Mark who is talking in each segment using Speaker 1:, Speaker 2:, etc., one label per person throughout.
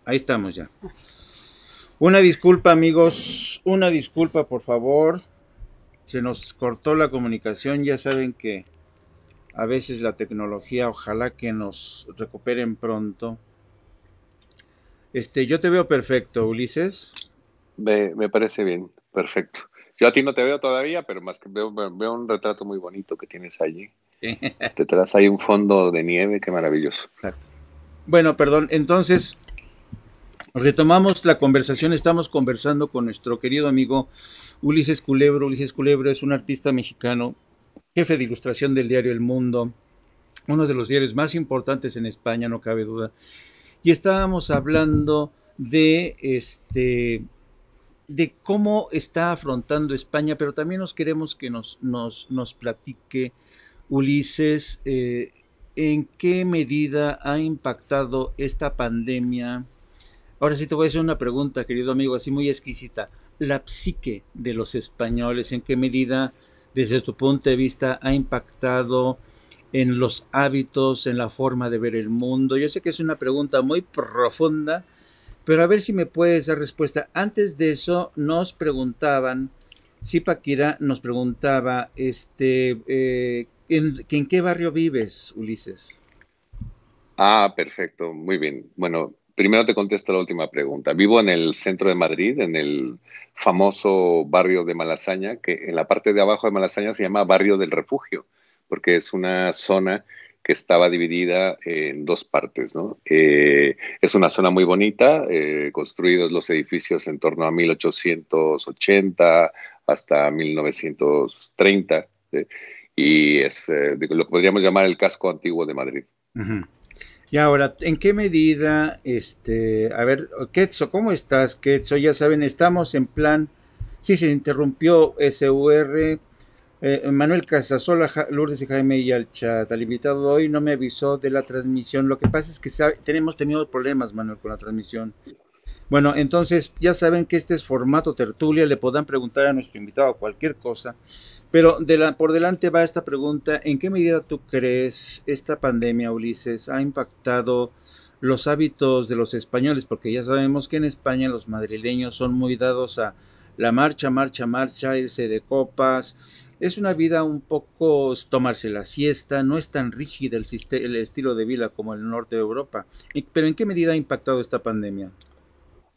Speaker 1: Ahí estamos ya. Una disculpa, amigos. Una disculpa, por favor. Se nos cortó la comunicación. Ya saben que a veces la tecnología, ojalá que nos recuperen pronto. Yo te veo perfecto, Ulises.
Speaker 2: Me parece bien, perfecto. Yo a ti no te veo todavía, pero más que veo un retrato muy bonito que tienes allí. Detrás hay un fondo de nieve, qué maravilloso.
Speaker 1: Exacto. Bueno, perdón. Entonces, retomamos la conversación. Estamos conversando con nuestro querido amigo Ulises Culebro. Ulises Culebro es un artista mexicano, jefe de ilustración del diario El Mundo, uno de los diarios más importantes en España, no cabe duda. Y estábamos hablando de cómo está afrontando España, pero también nos queremos que nos platique, Ulises, en qué medida ha impactado esta pandemia. Ahora sí te voy a hacer una pregunta, querido amigo, así muy exquisita. La psique de los españoles, ¿en qué medida, desde tu punto de vista, ha impactado en los hábitos, en la forma de ver el mundo? Yo sé que es una pregunta muy profunda, pero a ver si me puedes dar respuesta. Antes de eso, nos preguntaban, Zipaquira nos preguntaba, ¿en qué barrio vives, Ulises?
Speaker 2: Ah, perfecto, muy bien. Bueno, primero te contesto la última pregunta. Vivo en el centro de Madrid, en el famoso barrio de Malasaña, que en la parte de abajo de Malasaña se llama Barrio del Refugio, porque es una zona que estaba dividida en dos partes, ¿no? Es una zona muy bonita, construidos los edificios en torno a 1880 hasta 1930, ¿sí? Y es lo que podríamos llamar el casco antiguo de Madrid.
Speaker 1: Ujú. Y ahora, ¿en qué medida, a ver, Ketso, ¿cómo estás, Ketso? Ya saben, estamos en plan, sí, se interrumpió SUR, Manuel Casasola, Lourdes y Jaime y al chat, al invitado de hoy no me avisó de la transmisión. Lo que pasa es que tenemos tenido problemas, Manuel, con la transmisión. Bueno, entonces ya saben que este es formato tertulia, le podrán preguntar a nuestro invitado cualquier cosa, pero por delante va esta pregunta: ¿en qué medida tú crees esta pandemia, Ulises, ha impactado los hábitos de los españoles? Porque ya sabemos que en España los madrileños son muy dados a la marcha, marcha, marcha, irse de copas. Es una vida un poco tomarse la siesta, no es tan rígida el estilo de vida como el norte de Europa. Pero ¿en qué medida ha impactado esta pandemia?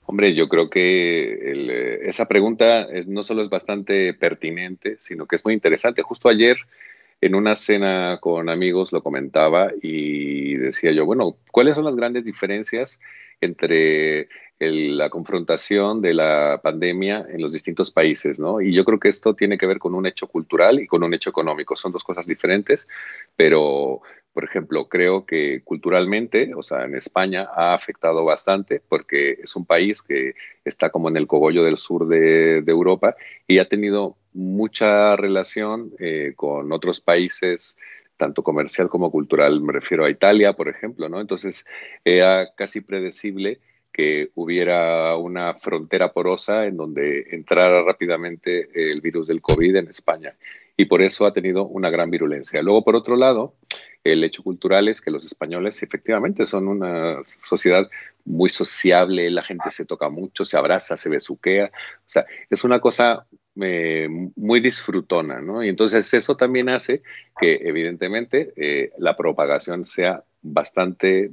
Speaker 2: Hombre, yo creo que esa pregunta no solo es bastante pertinente, sino que es muy interesante. Justo ayer en una cena con amigos lo comentaba y decía yo, bueno, ¿cuáles son las grandes diferencias entre la confrontación de la pandemia en los distintos países, ¿no? Y yo creo que esto tiene que ver con un hecho cultural y con un hecho económico. Son dos cosas diferentes, pero, por ejemplo, creo que culturalmente, o sea, en España ha afectado bastante porque es un país que está como en el cogollo del sur de Europa y ha tenido mucha relación con otros países, tanto comercial como cultural. Me refiero a Italia, por ejemplo, ¿no? Entonces, era casi predecible que hubiera una frontera porosa en donde entrara rápidamente el virus del COVID en España. Y por eso ha tenido una gran virulencia. Luego, por otro lado, el hecho cultural es que los españoles efectivamente son una sociedad muy sociable, la gente se toca mucho, se abraza, se besuquea, o sea, es una cosa muy disfrutona, ¿no? Y entonces eso también hace que evidentemente la propagación sea bastante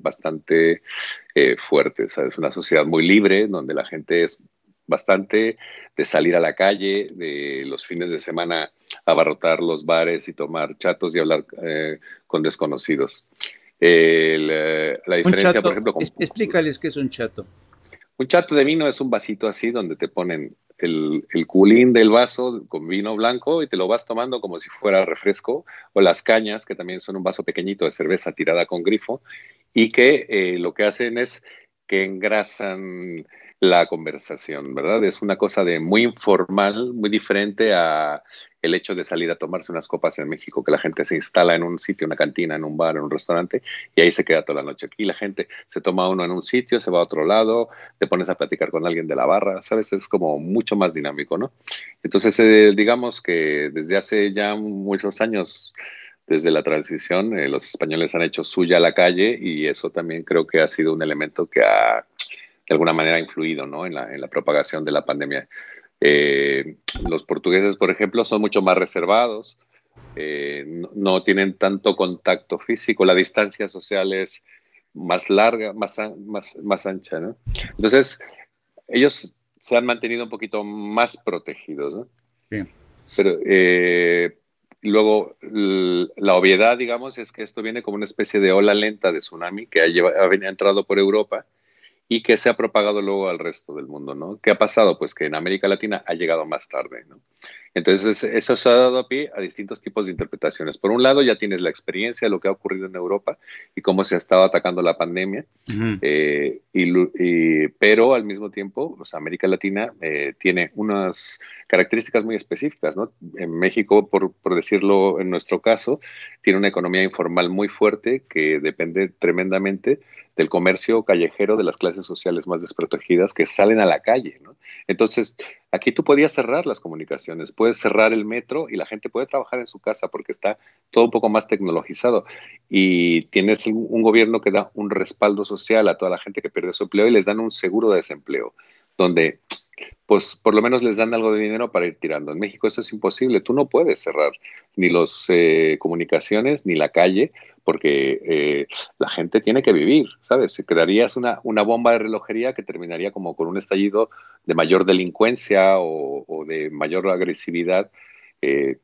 Speaker 2: fuerte. O sea, es una sociedad muy libre donde la gente es bastante de salir a la calle, de los fines de semana abarrotar los bares y tomar chatos y hablar con desconocidos. La
Speaker 1: Un
Speaker 2: diferencia, por
Speaker 1: chato,
Speaker 2: ejemplo,
Speaker 1: explícales qué es un chato.
Speaker 2: un chato de vino es un vasito así donde te ponen el culín del vaso con vino blanco y te lo vas tomando como si fuera refresco, o las cañas, que también son un vaso pequeñito de cerveza tirada con grifo, y que lo que hacen es que engrasan la conversación, ¿verdad? Es una cosa de muy informal, muy diferente a el hecho de salir a tomarse unas copas en México, que la gente se instala en un sitio, una cantina, en un bar, en un restaurante, y ahí se queda toda la noche. Aquí la gente se toma uno en un sitio, se va a otro lado, te pones a platicar con alguien de la barra, ¿sabes? Es como mucho más dinámico, ¿no? Entonces, digamos que desde hace ya muchos años desde la transición, los españoles han hecho suya la calle y eso también creo que ha sido un elemento que ha de alguna manera influido, ¿no? En la propagación de la pandemia. Los portugueses, por ejemplo, son mucho más reservados, no tienen tanto contacto físico, la distancia social es más larga, más ancha, ¿no? Entonces, ellos se han mantenido un poquito más protegidos, ¿no?
Speaker 1: Sí.
Speaker 2: Pero luego, la obviedad, digamos, es que esto viene como una especie de ola lenta de tsunami que ha entrado por Europa y que se ha propagado luego al resto del mundo, ¿no? ¿Qué ha pasado? Pues que en América Latina ha llegado más tarde, ¿no? Entonces, eso se ha dado a pie a distintos tipos de interpretaciones. Por un lado, ya tienes la experiencia de lo que ha ocurrido en Europa y cómo se ha estado atacando la pandemia,
Speaker 1: Ujú.
Speaker 2: pero al mismo tiempo, pues, América Latina tiene unas características muy específicas, ¿no? En México, por decirlo en nuestro caso, tiene una economía informal muy fuerte que depende tremendamente del comercio callejero de las clases sociales más desprotegidas que salen a la calle, ¿no? Entonces, aquí tú podías cerrar las comunicaciones, puedes cerrar el metro y la gente puede trabajar en su casa porque está todo un poco más tecnologizado y tienes un gobierno que da un respaldo social a toda la gente que pierde su empleo y les dan un seguro de desempleo, donde pues por lo menos les dan algo de dinero para ir tirando. En México eso es imposible, tú no puedes cerrar ni las comunicaciones ni la calle porque la gente tiene que vivir, ¿sabes? Crearías una bomba de relojería que terminaría como con un estallido de mayor delincuencia o de mayor agresividad eh,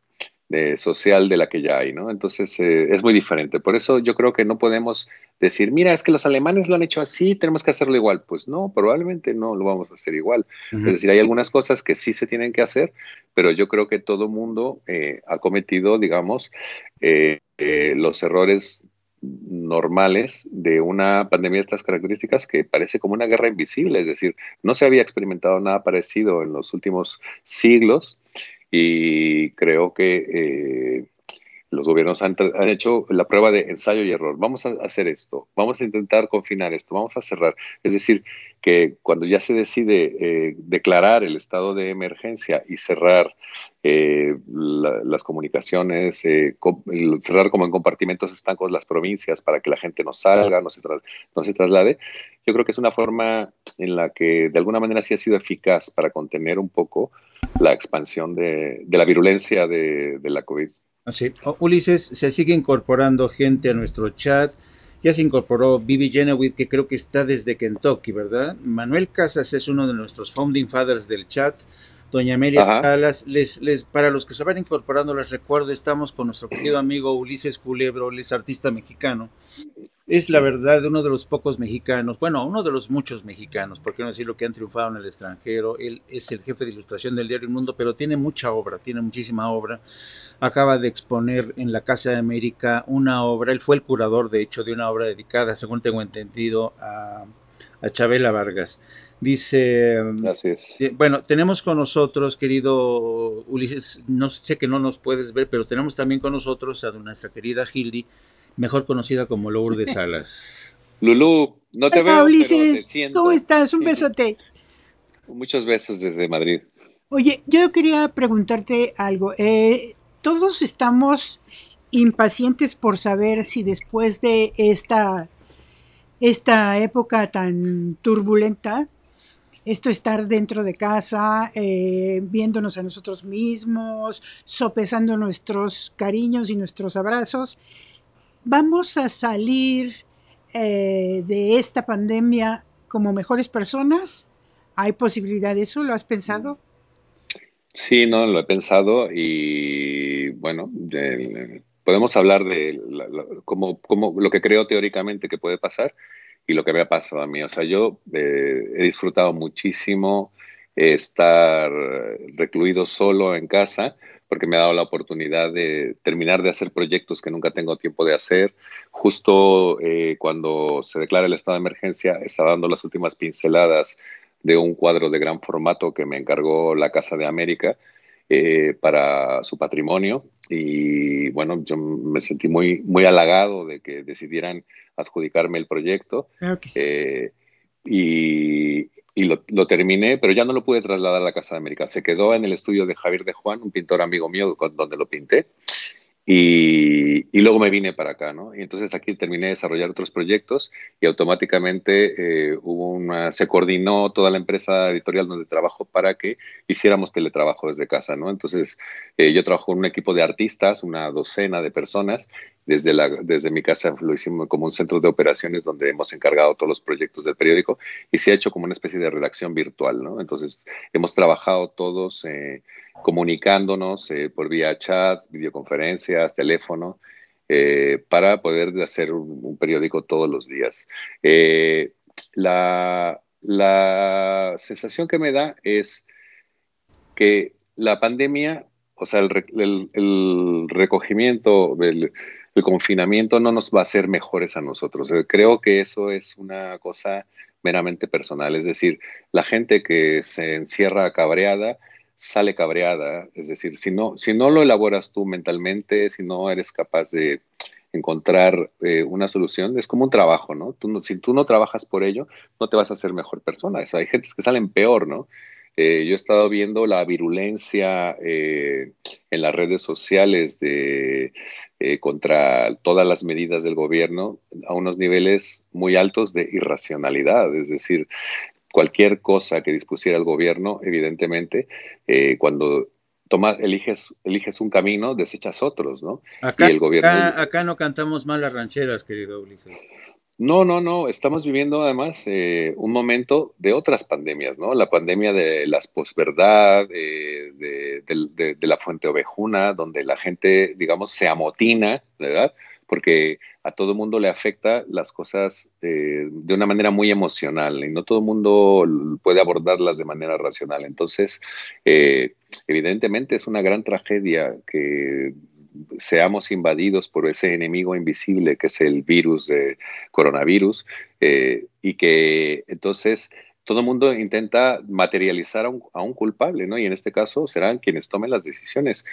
Speaker 2: social de la que ya hay, ¿no? Entonces es muy diferente. Por eso yo creo que no podemos decir, mira, es que los alemanes lo han hecho así, tenemos que hacerlo igual. Pues no, probablemente no lo vamos a hacer igual. Es
Speaker 1: Ujú.
Speaker 2: decir, hay algunas cosas que sí se tienen que hacer, pero yo creo que todo mundo ha cometido, digamos, los errores normales de una pandemia de estas características que parece como una guerra invisible, es decir, no se había experimentado nada parecido en los últimos siglos y creo que los gobiernos han hecho la prueba de ensayo y error. Vamos a hacer esto, vamos a intentar confinar esto, vamos a cerrar. Es decir, que cuando ya se decide declarar el estado de emergencia y cerrar las comunicaciones, cerrar como en compartimentos estancos las provincias para que la gente no salga, no se traslade, yo creo que es una forma en la que de alguna manera sí ha sido eficaz para contener un poco la expansión de la virulencia de la COVID.
Speaker 1: Así. Ulises, se sigue incorporando gente a nuestro chat. Ya se incorporó Vivi Genowit, que creo que está desde Kentucky, ¿verdad? Manuel Casas es uno de nuestros founding fathers del chat. Doña Amelia
Speaker 2: Ajá.
Speaker 1: Salas, para los que se van incorporando, les recuerdo, estamos con nuestro querido amigo Ulises Culebro, él es artista mexicano. Es la verdad uno de los pocos mexicanos, bueno, uno de los muchos mexicanos, por qué no decir lo que han triunfado en el extranjero. Él es el jefe de ilustración del diario El Mundo, pero tiene mucha obra, tiene muchísima obra. Acaba de exponer en la Casa de América una obra, él fue el curador, de hecho, de una obra dedicada, según tengo entendido, a Chabela Vargas. Dice,
Speaker 2: Así es.
Speaker 1: bueno, tenemos con nosotros, querido Ulises, no sé que no nos puedes ver, pero tenemos también con nosotros a nuestra querida Hildy, mejor conocida como Lourdes Salas.
Speaker 2: Lulú, no te
Speaker 3: Hola
Speaker 2: veo, pero te
Speaker 3: Ulises, ¿cómo
Speaker 2: siento.
Speaker 3: estás? Un besote.
Speaker 2: Muchos besos desde Madrid.
Speaker 3: Oye, yo quería preguntarte algo. Todos estamos impacientes por saber si después de esta época tan turbulenta, esto estar dentro de casa, viéndonos a nosotros mismos, sopesando nuestros cariños y nuestros abrazos, ¿vamos a salir de esta pandemia como mejores personas? ¿Hay posibilidad de eso? ¿Lo has pensado?
Speaker 2: Sí, no, lo he pensado y bueno, podemos hablar de como lo que creo teóricamente que puede pasar y lo que me ha pasado a mí. O sea, yo he disfrutado muchísimo estar recluido solo en casa porque me ha dado la oportunidad de terminar de hacer proyectos que nunca tengo tiempo de hacer. Justo cuando se declara el estado de emergencia, estaba dando las últimas pinceladas de un cuadro de gran formato que me encargó la Casa de América para su patrimonio. Y bueno, yo me sentí muy halagado de que decidieran adjudicarme el proyecto.
Speaker 3: Claro que sí.
Speaker 2: eh, y lo terminé, pero ya no lo pude trasladar a la Casa de América. Se quedó en el estudio de Javier de Juan, un pintor amigo mío, donde lo pinté. y luego me vine para acá, ¿no? Y entonces aquí terminé de desarrollar otros proyectos y automáticamente se coordinó toda la empresa editorial donde trabajo para que hiciéramos teletrabajo desde casa, ¿no? Entonces yo trabajo con un equipo de artistas, una docena de personas. Desde mi casa lo hicimos como un centro de operaciones donde hemos encargado todos los proyectos del periódico y se ha hecho como una especie de redacción virtual, ¿no? Entonces hemos trabajado todos comunicándonos por vía chat, videoconferencias, teléfono, para poder hacer un periódico todos los días. La sensación que me da es que la pandemia, o sea, el recogimiento, el confinamiento no nos va a hacer mejores a nosotros. Creo que eso es una cosa meramente personal, es decir, la gente que se encierra cabreada, sale cabreada, es decir, si no lo elaboras tú mentalmente, si no eres capaz de encontrar una solución, es como un trabajo, ¿no? Si tú no trabajas por ello, no te vas a hacer mejor persona. O sea, hay gente que salen peor, ¿no? Yo he estado viendo la virulencia en las redes sociales contra todas las medidas del gobierno a unos niveles muy altos de irracionalidad. Es decir, cualquier cosa que dispusiera el gobierno, evidentemente, cuando eliges un camino, desechas otros, ¿no? Y el gobierno...
Speaker 1: Acá no cantamos mal las rancheras, querido Ulises.
Speaker 2: No, no, no. Estamos viviendo además un momento de otras pandemias, ¿no? La pandemia de las posverdad, de la fuente ovejuna, donde la gente, digamos, se amotina, ¿verdad? Porque a todo mundo le afecta las cosas de una manera muy emocional y no todo el mundo puede abordarlas de manera racional. Entonces, evidentemente es una gran tragedia que seamos invadidos por ese enemigo invisible que es el virus de coronavirus, y que entonces todo el mundo intenta materializar a un culpable, ¿no? Y en este caso serán quienes tomen las decisiones.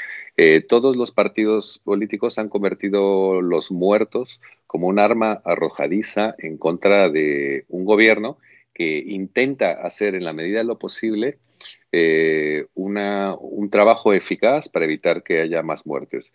Speaker 2: Todos los partidos políticos han convertido los muertos como un arma arrojadiza en contra de un gobierno que intenta hacer en la medida de lo posible un trabajo eficaz para evitar que haya más muertes.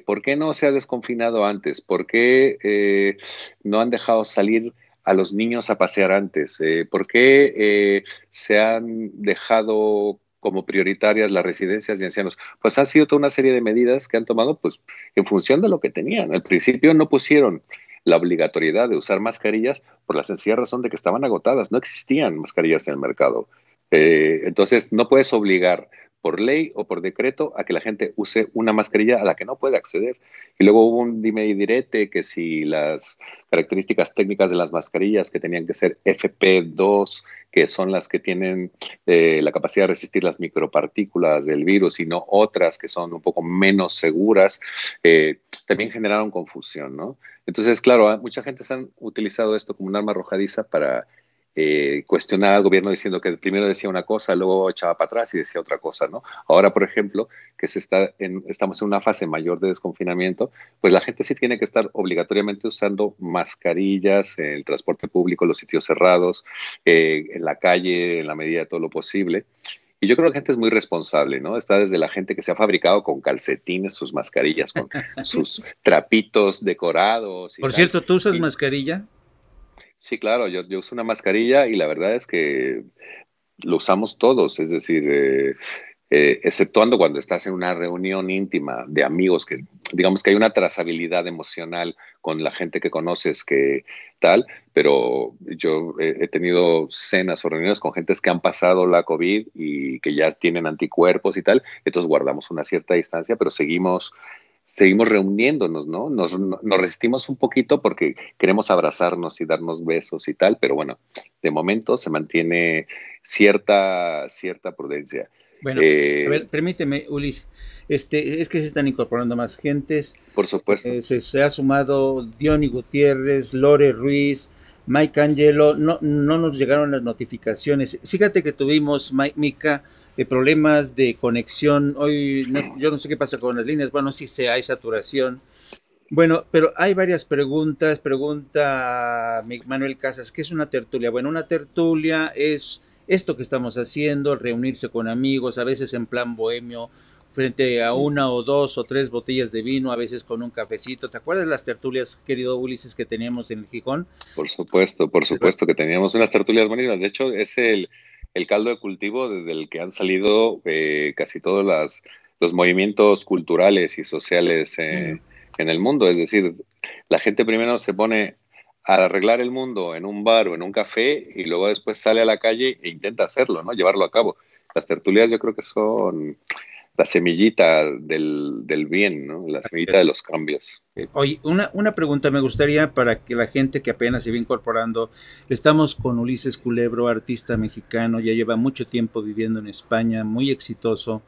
Speaker 2: ¿Por qué no se ha desconfinado antes? ¿Por qué no han dejado salir a los niños a pasear antes? ¿Por qué se han dejado como prioritarias las residencias de ancianos? Pues han sido toda una serie de medidas que han tomado pues, en función de lo que tenían. Al principio no pusieron la obligatoriedad de usar mascarillas por la sencilla razón de que estaban agotadas, no existían mascarillas en el mercado. Entonces, no puedes obligar por ley o por decreto a que la gente use una mascarilla a la que no puede acceder. Y luego hubo un dime y direte que si las características técnicas de las mascarillas que tenían que ser FP2, que son las que tienen la capacidad de resistir las micropartículas del virus y no otras que son un poco menos seguras, también generaron confusión, ¿no? Entonces, claro, mucha gente se han utilizado esto como un arma arrojadiza para cuestionar al gobierno diciendo que primero decía una cosa, luego echaba para atrás y decía otra cosa, ¿no? Ahora, por ejemplo, que estamos en una fase mayor de desconfinamiento, pues la gente sí tiene que estar obligatoriamente usando mascarillas en el transporte público, los sitios cerrados, en la calle, en la medida de todo lo posible. Y yo creo que la gente es muy responsable, ¿no? Está desde la gente que se ha fabricado con calcetines sus mascarillas, con sus trapitos decorados.
Speaker 1: Por cierto, ¿tú usas mascarilla?
Speaker 2: Sí, claro, yo uso una mascarilla y la verdad es que lo usamos todos, es decir, exceptuando cuando estás en una reunión íntima de amigos, que digamos que hay una trazabilidad emocional con la gente que conoces que tal, pero yo he tenido cenas o reuniones con gentes que han pasado la COVID y que ya tienen anticuerpos y tal, entonces guardamos una cierta distancia, pero seguimos reuniéndonos, ¿no? Nos resistimos un poquito porque queremos abrazarnos y darnos besos y tal, pero bueno, de momento se mantiene cierta prudencia.
Speaker 1: Bueno, a ver, permíteme, Ulises, es que se están incorporando más gentes.
Speaker 2: Por supuesto.
Speaker 1: Se ha sumado Diony Gutiérrez, Lore Ruiz, Mike Angelo, no nos llegaron las notificaciones. Fíjate que tuvimos, Mica, problemas de conexión. Hoy yo no sé qué pasa con las líneas, bueno, sí hay saturación. Bueno, pero hay varias preguntas. Pregunta Manuel Casas, ¿qué es una tertulia? Bueno, una tertulia es esto que estamos haciendo, reunirse con amigos, a veces en plan bohemio, frente a una o dos o tres botellas de vino, a veces con un cafecito. ¿Te acuerdas de las tertulias, querido Ulises, que teníamos en el Gijón?
Speaker 2: Por supuesto que teníamos unas tertulias bonitas. De hecho, es el caldo de cultivo desde el que han salido casi todos los movimientos culturales y sociales en el mundo. Es decir, la gente primero se pone a arreglar el mundo en un bar o en un café y luego después sale a la calle e intenta hacerlo, ¿no? Llevarlo a cabo. Las tertulias yo creo que son la semillita del bien, ¿no? La semillita de los cambios.
Speaker 1: Oye, una pregunta me gustaría para que la gente que apenas se va incorporando. Estamos con Ulises Culebro, artista mexicano, ya lleva mucho tiempo viviendo en España, muy exitoso.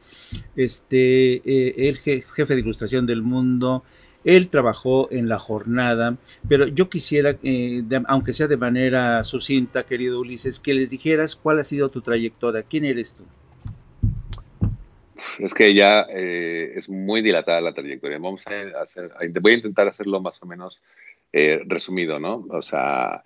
Speaker 1: El jefe de ilustración del mundo. Él trabajó en La Jornada, pero yo quisiera, aunque sea de manera sucinta, querido Ulises, que les dijeras cuál ha sido tu trayectoria, quién eres tú.
Speaker 2: Es que ya es muy dilatada la trayectoria. Voy a intentar hacerlo más o menos resumido, ¿no? O sea,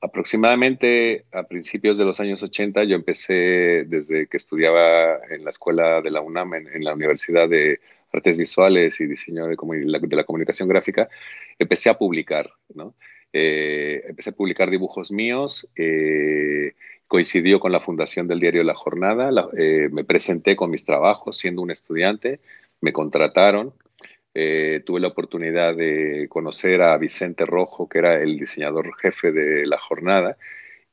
Speaker 2: aproximadamente a principios de los años 80 yo empecé desde que estudiaba en la escuela de la UNAM, en la Universidad de Artes Visuales y Diseño de la Comunicación Gráfica, empecé a publicar, ¿no? Empecé a publicar dibujos míos, coincidió con la fundación del diario La Jornada, me presenté con mis trabajos siendo un estudiante, me contrataron, tuve la oportunidad de conocer a Vicente Rojo, que era el diseñador jefe de La Jornada,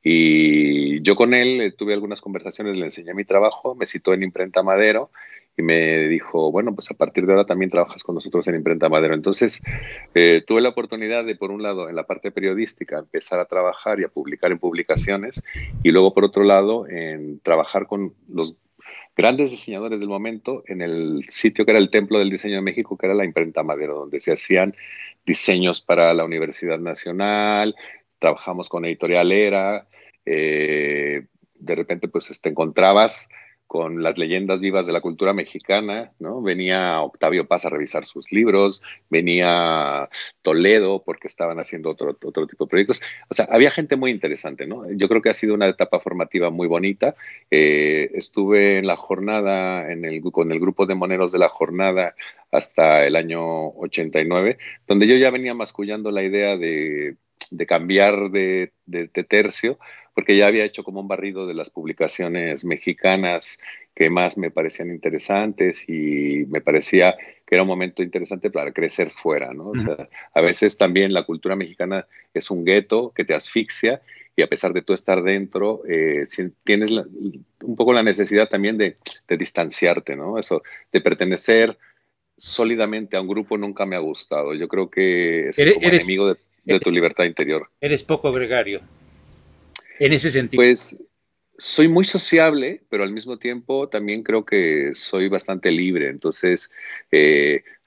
Speaker 2: y yo con él tuve algunas conversaciones, le enseñé mi trabajo, me citó en Imprenta Madero y me dijo, bueno, pues a partir de ahora también trabajas con nosotros en Imprenta Madero. Entonces, tuve la oportunidad de, por un lado, en la parte periodística, empezar a trabajar y a publicar en publicaciones, y luego, por otro lado, en trabajar con los grandes diseñadores del momento en el sitio que era el Templo del Diseño de México, que era la Imprenta Madero, donde se hacían diseños para la Universidad Nacional, trabajamos con Editorial Era, de repente pues te encontrabas con las leyendas vivas de la cultura mexicana, ¿no? Venía Octavio Paz a revisar sus libros, venía Toledo porque estaban haciendo otro tipo de proyectos. O sea, había gente muy interesante, ¿no? Yo creo que ha sido una etapa formativa muy bonita. Estuve en La Jornada, con el grupo de moneros de La Jornada hasta el año 89, donde yo ya venía mascullando la idea de cambiar de tercio, porque ya había hecho como un barrido de las publicaciones mexicanas que más me parecían interesantes y me parecía que era un momento interesante para crecer fuera, ¿no? O sea, a veces también la cultura mexicana es un gueto que te asfixia y a pesar de tú estar dentro, tienes un poco la necesidad también de distanciarte, ¿no? Eso, de pertenecer sólidamente a un grupo nunca me ha gustado. Yo creo que es como enemigo de tu libertad interior.
Speaker 1: Eres poco gregario, en ese sentido.
Speaker 2: Pues soy muy sociable, pero al mismo tiempo también creo que soy bastante libre. Entonces,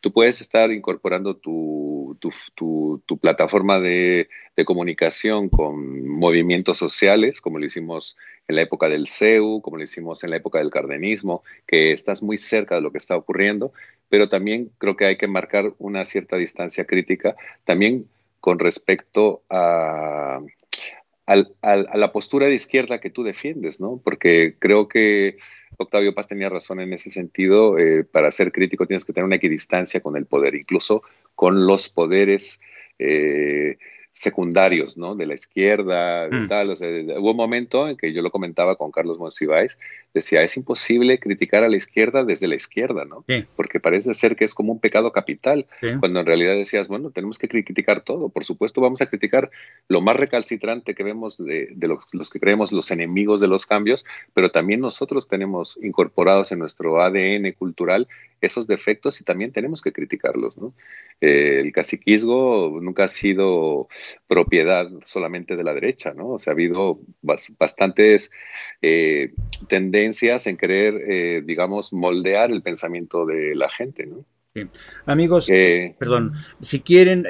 Speaker 2: tú puedes estar incorporando tu plataforma de comunicación con movimientos sociales, como lo hicimos en la época del CEU, como lo hicimos en la época del cardenismo, que estás muy cerca de lo que está ocurriendo, pero también creo que hay que marcar una cierta distancia crítica, también con respecto a la postura de izquierda que tú defiendes, ¿no? Porque creo que Octavio Paz tenía razón en ese sentido. Para ser crítico tienes que tener una equidistancia con el poder, incluso con los poderes secundarios, ¿no? De la izquierda, de tal. O sea, hubo un momento en que yo lo comentaba con Carlos Monsiváis, decía, es imposible criticar a la izquierda desde la izquierda, ¿no?
Speaker 1: Sí.
Speaker 2: Porque parece ser que es como un pecado capital,
Speaker 1: Sí.
Speaker 2: cuando en realidad decías, bueno, tenemos que criticar todo. Por supuesto, vamos a criticar lo más recalcitrante que vemos de los que creemos los enemigos de los cambios, pero también nosotros tenemos incorporados en nuestro ADN cultural esos defectos y también tenemos que criticarlos, ¿no? El caciquismo nunca ha sido propiedad solamente de la derecha, ¿no? O sea, ha habido bastantes tendencias en querer, digamos, moldear el pensamiento de la gente, ¿no?
Speaker 1: Sí. Amigos, perdón, si quieren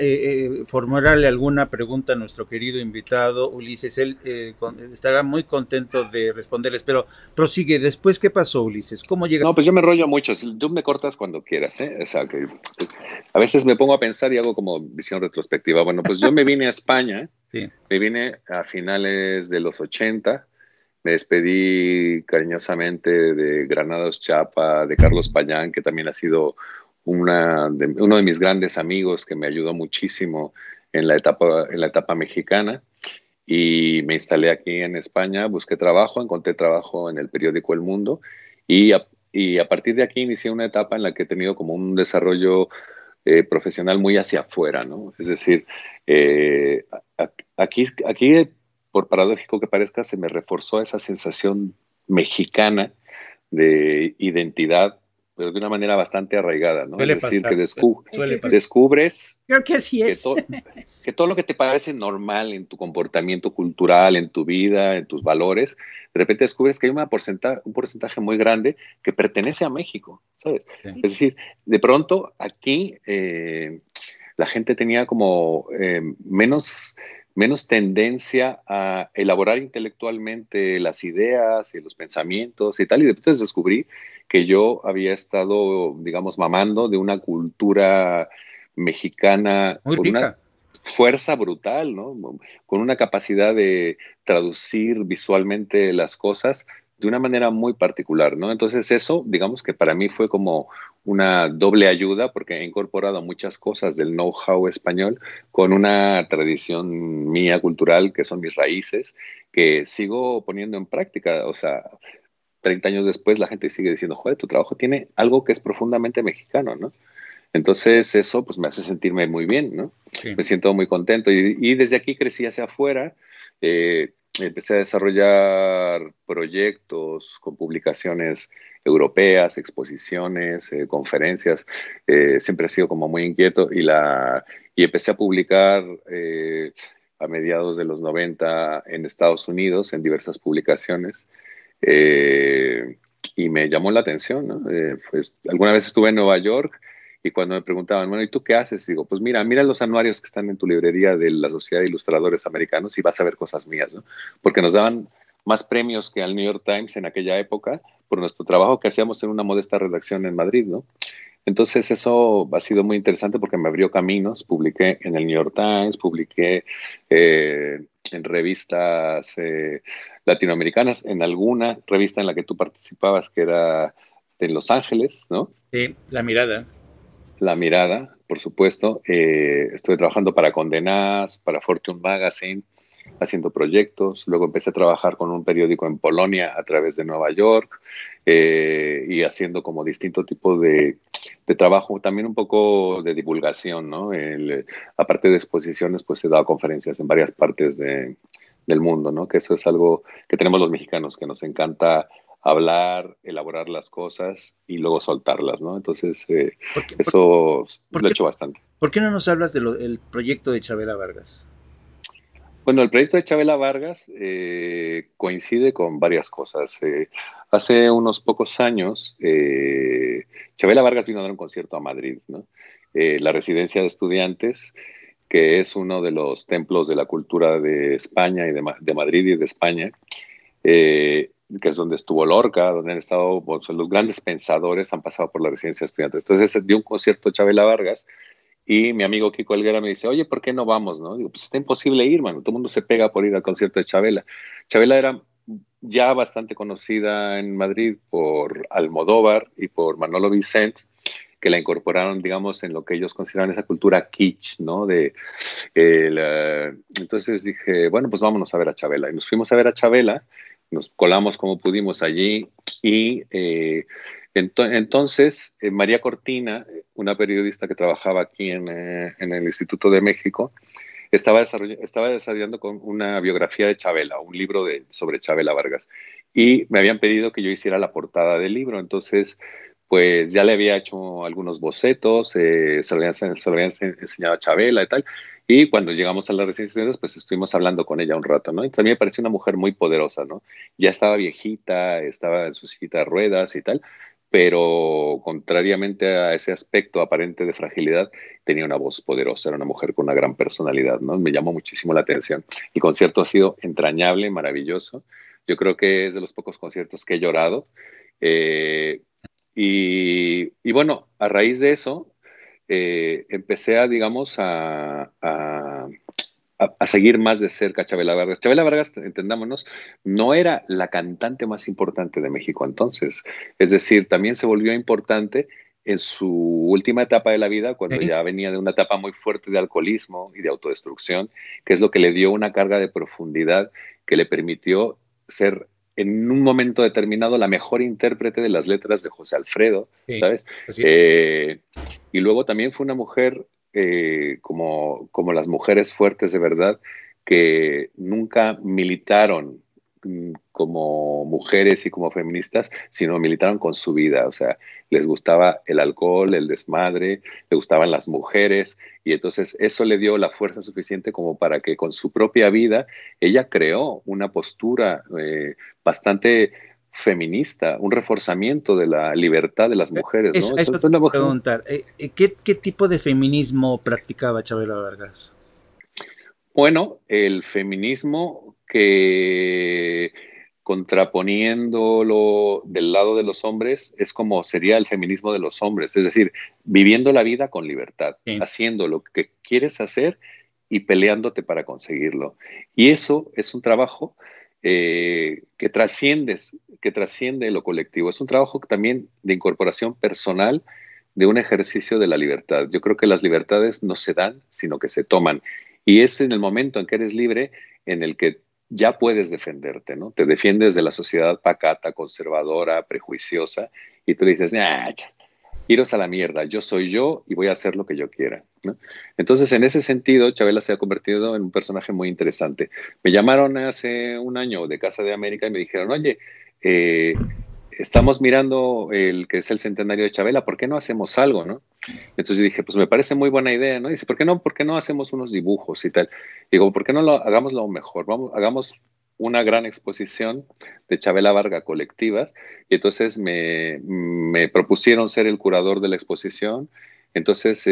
Speaker 1: formularle alguna pregunta a nuestro querido invitado Ulises, él estará muy contento de responderles, pero prosigue. Después, ¿qué pasó, Ulises? ¿Cómo llega?
Speaker 2: No, pues yo me enrollo mucho, tú me cortas cuando quieras, ¿eh? O sea, que a veces me pongo a pensar y hago como visión retrospectiva. Bueno, pues yo me vine a España,
Speaker 1: Sí.
Speaker 2: me vine a finales de los 80, Me despedí cariñosamente de Granados Chapa, de Carlos Payán, que también ha sido uno de mis grandes amigos que me ayudó muchísimo en la etapa mexicana. Y me instalé aquí en España, busqué trabajo, encontré trabajo en el periódico El Mundo y a partir de aquí inicié una etapa en la que he tenido como un desarrollo profesional muy hacia afuera, ¿no? Es decir, eh, aquí, por paradójico que parezca, se me reforzó esa sensación mexicana de identidad, pero de una manera bastante arraigada, ¿no? Es
Speaker 1: Suele
Speaker 2: decir, que
Speaker 1: pasar, suele pasar.
Speaker 2: descubres
Speaker 3: Creo que así
Speaker 2: que,
Speaker 3: es.
Speaker 2: que todo lo que te parece normal en tu comportamiento cultural, en tu vida, en tus valores, de repente descubres que hay un porcentaje muy grande que pertenece a México, ¿sabes?
Speaker 1: Sí.
Speaker 2: Es decir, de pronto aquí la gente tenía como menos tendencia a elaborar intelectualmente las ideas y los pensamientos y tal, y de repente descubrí que yo había estado, digamos, mamando de una cultura mexicana
Speaker 1: Muy
Speaker 2: con una
Speaker 1: rica.
Speaker 2: fuerza brutal, ¿no? Con una capacidad de traducir visualmente las cosas de una manera muy particular, ¿no? Entonces eso, digamos que para mí fue como una doble ayuda porque he incorporado muchas cosas del know-how español con una tradición mía cultural que son mis raíces, que sigo poniendo en práctica, o sea, 30 años después la gente sigue diciendo, joder, tu trabajo tiene algo que es profundamente mexicano, ¿no? Entonces eso pues me hace sentirme muy bien, ¿no?
Speaker 1: Sí.
Speaker 2: Me siento muy contento y desde aquí crecí hacia afuera, empecé a desarrollar proyectos con publicaciones europeas, exposiciones, conferencias, siempre he sido como muy inquieto y empecé a publicar a mediados de los 90 en Estados Unidos en diversas publicaciones. Eh, y me llamó la atención, ¿no? Pues alguna vez estuve en Nueva York y cuando me preguntaban, bueno, ¿y tú qué haces? Digo, pues mira los anuarios que están en tu librería de la Sociedad de Ilustradores Americanos y vas a ver cosas mías, ¿no? Porque nos daban más premios que al New York Times en aquella época por nuestro trabajo que hacíamos en una modesta redacción en Madrid, ¿no? Entonces eso ha sido muy interesante porque me abrió caminos. Publiqué en el New York Times, publiqué en revistas latinoamericanas, en alguna revista en la que tú participabas que era en Los Ángeles, ¿no?
Speaker 1: Sí, la mirada.
Speaker 2: La Mirada, por supuesto. Estuve trabajando para Condé Nast, para Fortune Magazine, haciendo proyectos. Luego empecé a trabajar con un periódico en Polonia a través de Nueva York y haciendo como distinto tipo de trabajo, también un poco de divulgación, ¿no? Aparte de exposiciones, pues he dado conferencias en varias partes del mundo, ¿no? Que eso es algo que tenemos los mexicanos, que nos encanta hablar, elaborar las cosas y luego soltarlas, ¿no? Entonces,
Speaker 1: ¿Por qué, por,
Speaker 2: eso
Speaker 1: por
Speaker 2: lo he
Speaker 1: qué,
Speaker 2: hecho bastante.
Speaker 1: por qué no nos hablas del proyecto de Chabela Vargas?
Speaker 2: Bueno, el proyecto de Chabela Vargas coincide con varias cosas. Hace unos pocos años, Chabela Vargas vino a dar un concierto a Madrid, ¿no? La residencia de estudiantes, que es uno de los templos de la cultura de España y de Madrid y de España, que es donde estuvo Lorca, donde han estado pues, los grandes pensadores, han pasado por la residencia de estudiantes. Entonces dio un concierto Chabela Vargas y mi amigo Kiko Helguera me dice, oye, ¿por qué no vamos? ¿No? Digo, pues está imposible ir, mano. Todo el mundo se pega por ir al concierto de Chabela. Chabela era ya bastante conocida en Madrid por Almodóvar y por Manolo Vicent, que la incorporaron, digamos, en lo que ellos consideran esa cultura kitsch, ¿no? Entonces dije, bueno, pues vámonos a ver a Chabela. Y nos fuimos a ver a Chabela, nos colamos como pudimos allí y entonces María Cortina, una periodista que trabajaba aquí en el Instituto de México, estaba desarrollando con una biografía de Chabela, un libro sobre Chabela Vargas. Y me habían pedido que yo hiciera la portada del libro. Entonces, pues ya le había hecho algunos bocetos, se lo habían enseñado a Chabela y tal. Y cuando llegamos a las residencias, pues estuvimos hablando con ella un rato, ¿no? Entonces a mí me pareció una mujer muy poderosa, ¿no? Ya estaba viejita, estaba en su sillita de ruedas y tal, pero contrariamente a ese aspecto aparente de fragilidad, tenía una voz poderosa, era una mujer con una gran personalidad, ¿no? Me llamó muchísimo la atención. El concierto ha sido entrañable, maravilloso. Yo creo que es de los pocos conciertos que he llorado. Eh, y bueno, a raíz de eso, empecé a, digamos, a seguir más de cerca a Chabela Vargas. Chabela Vargas, entendámonos, no era la cantante más importante de México entonces. Es decir, también se volvió importante en su última etapa de la vida, cuando
Speaker 1: Sí.
Speaker 2: ya venía de una etapa muy fuerte de alcoholismo y de autodestrucción, que es lo que le dio una carga de profundidad que le permitió ser en un momento determinado la mejor intérprete de las letras de José Alfredo,
Speaker 1: Sí,
Speaker 2: ¿sabes?
Speaker 1: así es.
Speaker 2: Y luego también fue una mujer como las mujeres fuertes de verdad, que nunca militaron como mujeres y como feministas, sino militaron con su vida. O sea, les gustaba el alcohol, el desmadre, le gustaban las mujeres, y entonces eso le dio la fuerza suficiente como para que con su propia vida ella creó una postura bastante feminista, un reforzamiento de la libertad de las mujeres, ¿no? Eso
Speaker 1: Eso
Speaker 2: fue
Speaker 1: te
Speaker 2: una
Speaker 1: iba a
Speaker 2: mujer.
Speaker 1: preguntar. ¿Qué tipo de feminismo practicaba Chabela Vargas?
Speaker 2: Bueno, el feminismo que contraponiéndolo del lado de los hombres es como sería el feminismo de los hombres, es decir, viviendo la vida con libertad,
Speaker 1: Sí.
Speaker 2: haciendo lo que quieres hacer y peleándote para conseguirlo. Y eso es un trabajo que trasciende lo colectivo. Es un trabajo también de incorporación personal de un ejercicio de la libertad. Yo creo que las libertades no se dan, sino que se toman. Y es en el momento en que eres libre en el que ya puedes defenderte, ¿no? Te defiendes de la sociedad pacata, conservadora, prejuiciosa, y tú dices, nah, iros a la mierda, yo soy yo y voy a hacer lo que yo quiera, ¿no? Entonces, en ese sentido, Chabela se ha convertido en un personaje muy interesante. Me llamaron hace un año de Casa de América y me dijeron, oye, estamos mirando el que es el centenario de Chabela, ¿por qué no hacemos algo, no? Entonces dije, pues me parece muy buena idea, ¿no? Y dice, por qué no hacemos unos dibujos y tal? Digo, ¿por qué no lo hagamos lo mejor? Hagamos una gran exposición de Chabela Varga colectivas. Y entonces me propusieron ser el curador de la exposición. Entonces,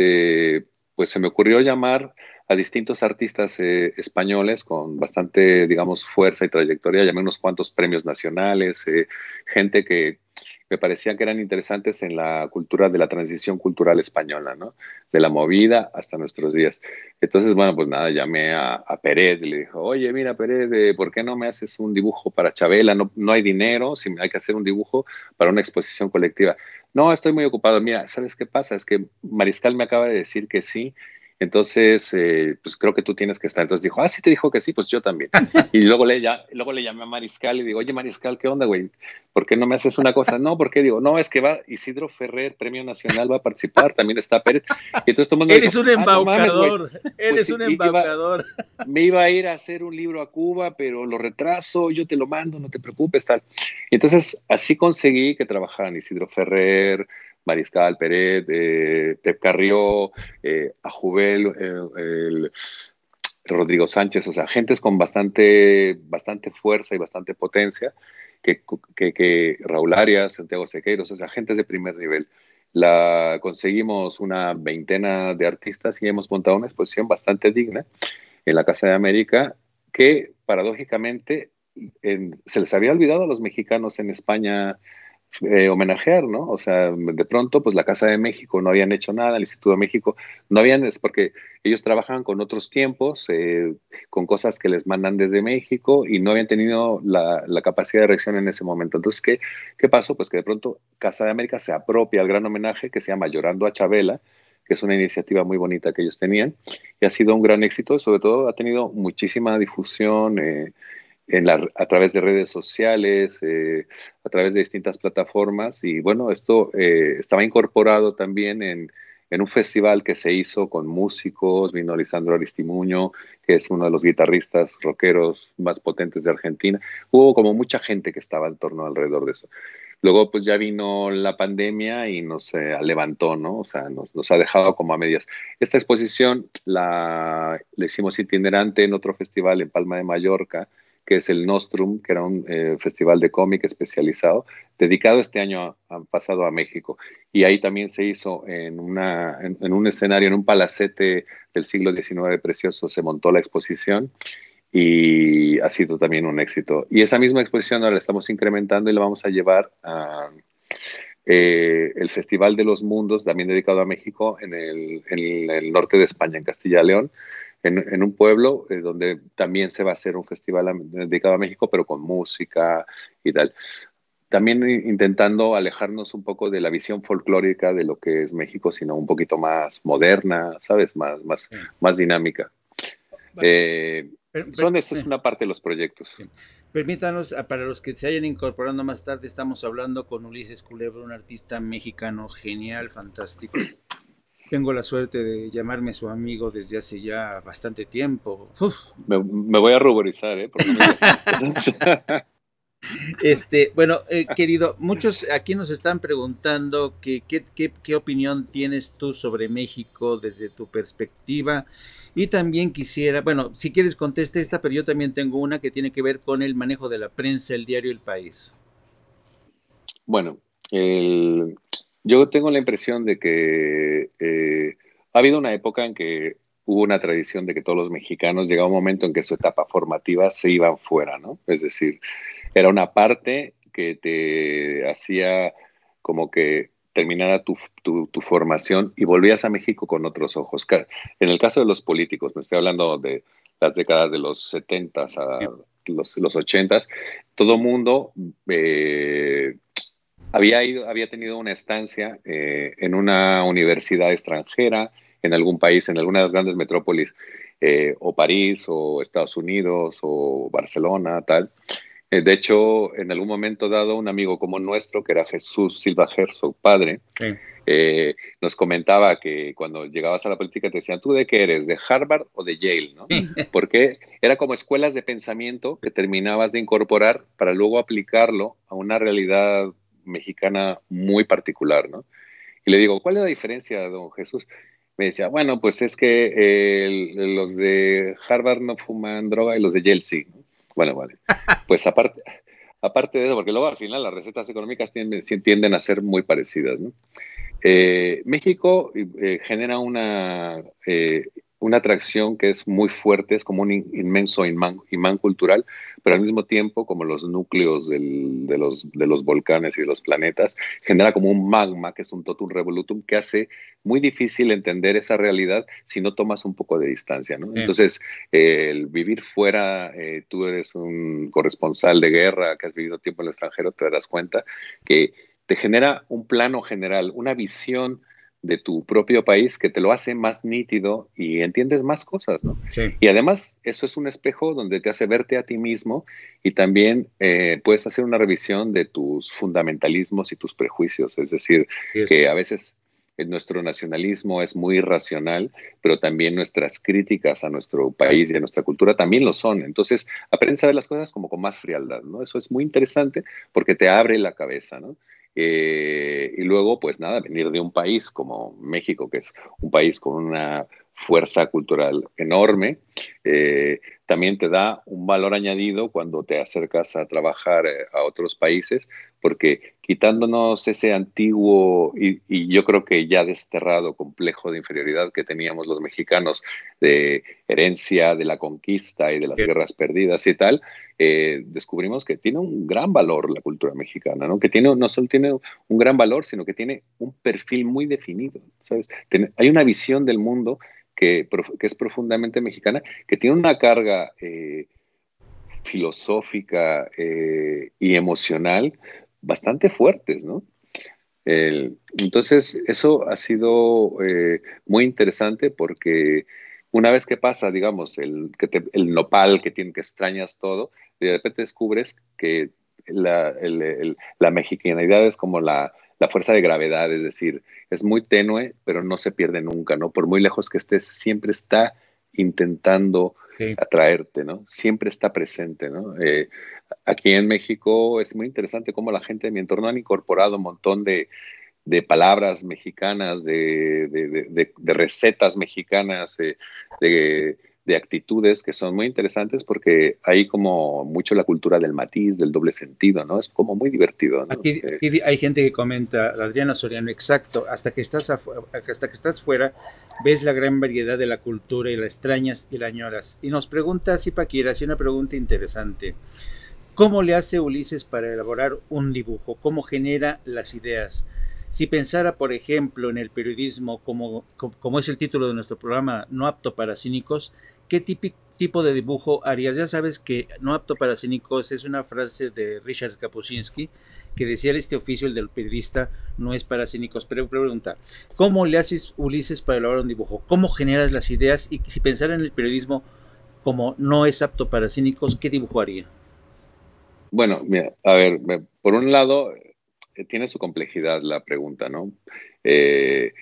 Speaker 2: pues se me ocurrió llamar a distintos artistas españoles con bastante, digamos, fuerza y trayectoria. Llamé unos cuantos premios nacionales, gente que me parecían que eran interesantes en la cultura de la transición cultural española, ¿no? De la movida hasta nuestros días. Entonces, bueno, pues nada, llamé a Pérez y le dijo, oye, mira, Pérez, ¿por qué no me haces un dibujo para Chabela? No, no hay dinero, si hay que hacer un dibujo para una exposición colectiva. No, estoy muy ocupado. Mira, ¿sabes qué pasa? Es que Mariscal me acaba de decir que sí. Entonces, pues creo que tú tienes que estar. Entonces dijo, sí te dijo que sí, pues yo también. Y luego le llamé a Mariscal y digo, oye, Mariscal, ¿qué onda, güey? ¿Por qué no me haces una cosa? No, porque digo, no, es que va Isidro Ferrer, Premio Nacional, va a participar, también está Pérez. Y entonces todo el mundo
Speaker 1: Eres
Speaker 2: dijo,
Speaker 1: un
Speaker 2: no mames, güey.
Speaker 1: embaucador,
Speaker 2: Pues
Speaker 1: eres
Speaker 2: sí,
Speaker 1: un embaucador.
Speaker 2: me iba a ir a hacer un libro a Cuba, pero lo retraso, yo te lo mando, no te preocupes, tal. Y entonces así conseguí que trabajaran Isidro Ferrer, Mariscal Pérez, Pep Carrió, a Jubel, Rodrigo Sánchez, o sea, gentes con bastante fuerza y bastante potencia, que Raúl Arias, Santiago Sequeiros, o sea, gentes de primer nivel. Conseguimos una veintena de artistas y hemos montado una exposición bastante digna en la Casa de América que paradójicamente se les había olvidado a los mexicanos en España homenajear, ¿no? O sea, de pronto, pues la Casa de México no habían hecho nada, el Instituto de México no habían, es porque ellos trabajan con otros tiempos, con cosas que les mandan desde México y no habían tenido la capacidad de reacción en ese momento. Entonces, ¿qué pasó? Pues que de pronto Casa de América se apropia al gran homenaje que se llama Llorando a Chabela, que es una iniciativa muy bonita que ellos tenían y ha sido un gran éxito, sobre todo ha tenido muchísima difusión, a través de redes sociales, a través de distintas plataformas. Y bueno, esto estaba incorporado también en un festival que se hizo con músicos. Vino Lisandro Aristimuño, que es uno de los guitarristas rockeros más potentes de Argentina. Hubo como mucha gente que estaba en torno alrededor de eso. Luego, pues ya vino la pandemia y nos levantó, ¿no? O sea, nos ha dejado como a medias. Esta exposición la hicimos itinerante en otro festival en Palma de Mallorca, que es el Nostrum, que era un festival de cómic especializado, dedicado este año pasado a México. Y ahí también se hizo en un escenario, en un palacete del siglo XIX precioso, se montó la exposición y ha sido también un éxito. Y esa misma exposición ahora la estamos incrementando y la vamos a llevar a el Festival de los Mundos, también dedicado a México, en el norte de España, en Castilla y León. en un pueblo donde también se va a hacer un festival dedicado a México, pero con música y tal. También intentando alejarnos un poco de la visión folclórica de lo que es México, sino un poquito más moderna, ¿sabes?
Speaker 1: Sí.
Speaker 2: Más dinámica. Esa es una parte de los proyectos.
Speaker 1: Sí. Permítanos, para los que se hayan incorporado más tarde, estamos hablando con Ulises Culebro, un artista mexicano genial, fantástico. Tengo la suerte de llamarme su amigo desde hace ya bastante tiempo.
Speaker 2: Me voy a ruborizar, ¿eh? Porque no me...
Speaker 1: Bueno, querido, muchos aquí nos están preguntando qué opinión tienes tú sobre México desde tu perspectiva, y también quisiera, bueno, si quieres conteste esta, pero yo también tengo una que tiene que ver con el manejo de la prensa, el diario El País.
Speaker 2: Bueno, yo tengo la impresión de que ha habido una época en que hubo una tradición de que todos los mexicanos llegaba un momento en que su etapa formativa se iban fuera, ¿no? Es decir, era una parte que te hacía como que terminara tu formación y volvías a México con otros ojos. En el caso de los políticos, me estoy hablando de las décadas de los 70s a los 80s, todo mundo había tenido una estancia en una universidad extranjera, en algún país, en alguna de las grandes metrópolis, o París, o Estados Unidos, o Barcelona, tal. De hecho, en algún momento dado, un amigo como nuestro, que era Jesús Silva Herzog, padre, sí, nos comentaba que cuando llegabas a la política te decían, ¿tú de qué eres? ¿De Harvard o de Yale? ¿No? Porque era como escuelas de pensamiento que terminabas de incorporar para luego aplicarlo a una realidad mexicana muy particular, ¿no? Y le digo, ¿cuál es la diferencia, don Jesús? Me decía, bueno, pues es que los de Harvard no fuman droga y los de Yale sí, ¿no? Bueno, vale. Pues aparte de eso, porque luego al final las recetas económicas tienden a ser muy parecidas, ¿no? México genera una atracción que es muy fuerte, es como un inmenso imán cultural, pero al mismo tiempo, como los núcleos de los volcanes y de los planetas, genera como un magma, que es un totum revolutum, que hace muy difícil entender esa realidad si no tomas un poco de distancia, ¿no? Sí. Entonces, el vivir fuera, tú eres un corresponsal de guerra, que has vivido tiempo en el extranjero, te darás cuenta que te genera un plano general, una visión de tu propio país que te lo hace más nítido y entiendes más cosas, ¿no? Sí. Y además eso es un espejo donde te hace verte a ti mismo y también puedes hacer una revisión de tus fundamentalismos y tus prejuicios, es decir, que a veces nuestro nacionalismo es muy irracional, pero también nuestras críticas a nuestro país y a nuestra cultura también lo son. Entonces, aprendes a ver las cosas como con más frialdad, ¿no? Eso es muy interesante porque te abre la cabeza, ¿no? Y luego, pues nada, venir de un país como México, que es un país con una fuerza cultural enorme, también te da un valor añadido cuando te acercas a trabajar a otros países, porque quitándonos ese antiguo y yo creo que ya desterrado complejo de inferioridad que teníamos los mexicanos de herencia de la conquista y de las guerras perdidas y tal, descubrimos que tiene un gran valor la cultura mexicana, ¿no? Que no solo tiene un gran valor, sino que tiene un perfil muy definido, ¿sabes? Hay una visión del mundo que es profundamente mexicana, que tiene una carga filosófica y emocional bastante fuertes, ¿no? Entonces, eso ha sido muy interesante porque una vez que pasa, digamos, el nopal que extrañas todo, de repente descubres que la mexicanidad es como la fuerza de gravedad, es decir, es muy tenue, pero no se pierde nunca, ¿no? Por muy lejos que estés, siempre está intentando atraerte, ¿no? Siempre está presente, ¿no? Aquí en México es muy interesante cómo la gente de mi entorno han incorporado un montón de palabras mexicanas, de recetas mexicanas, de actitudes que son muy interesantes porque hay como mucho la cultura del matiz, del doble sentido, ¿no? Es como muy divertido, ¿no?
Speaker 1: Aquí hay gente que comenta, Adriana Soriano, exacto, hasta que estás fuera, ves la gran variedad de la cultura y la extrañas y la añoras. Y nos pregunta Zipaquira, hace una pregunta interesante. ¿Cómo le hace Ulises para elaborar un dibujo? ¿Cómo genera las ideas? Si pensara, por ejemplo, en el periodismo, como es el título de nuestro programa, no apto para cínicos, ¿qué tipo de dibujo harías? Ya sabes que no apto para cínicos es una frase de Richard Kapuscinski que decía este oficio, el del periodista, no es para cínicos. Pero pregunta, ¿cómo le haces, Ulises, para elaborar un dibujo? ¿Cómo generas las ideas? Y si pensara en el periodismo como no es apto para cínicos, ¿qué dibujo haría?
Speaker 2: Bueno, mira, a ver, por un lado, tiene su complejidad la pregunta, ¿no? Eh,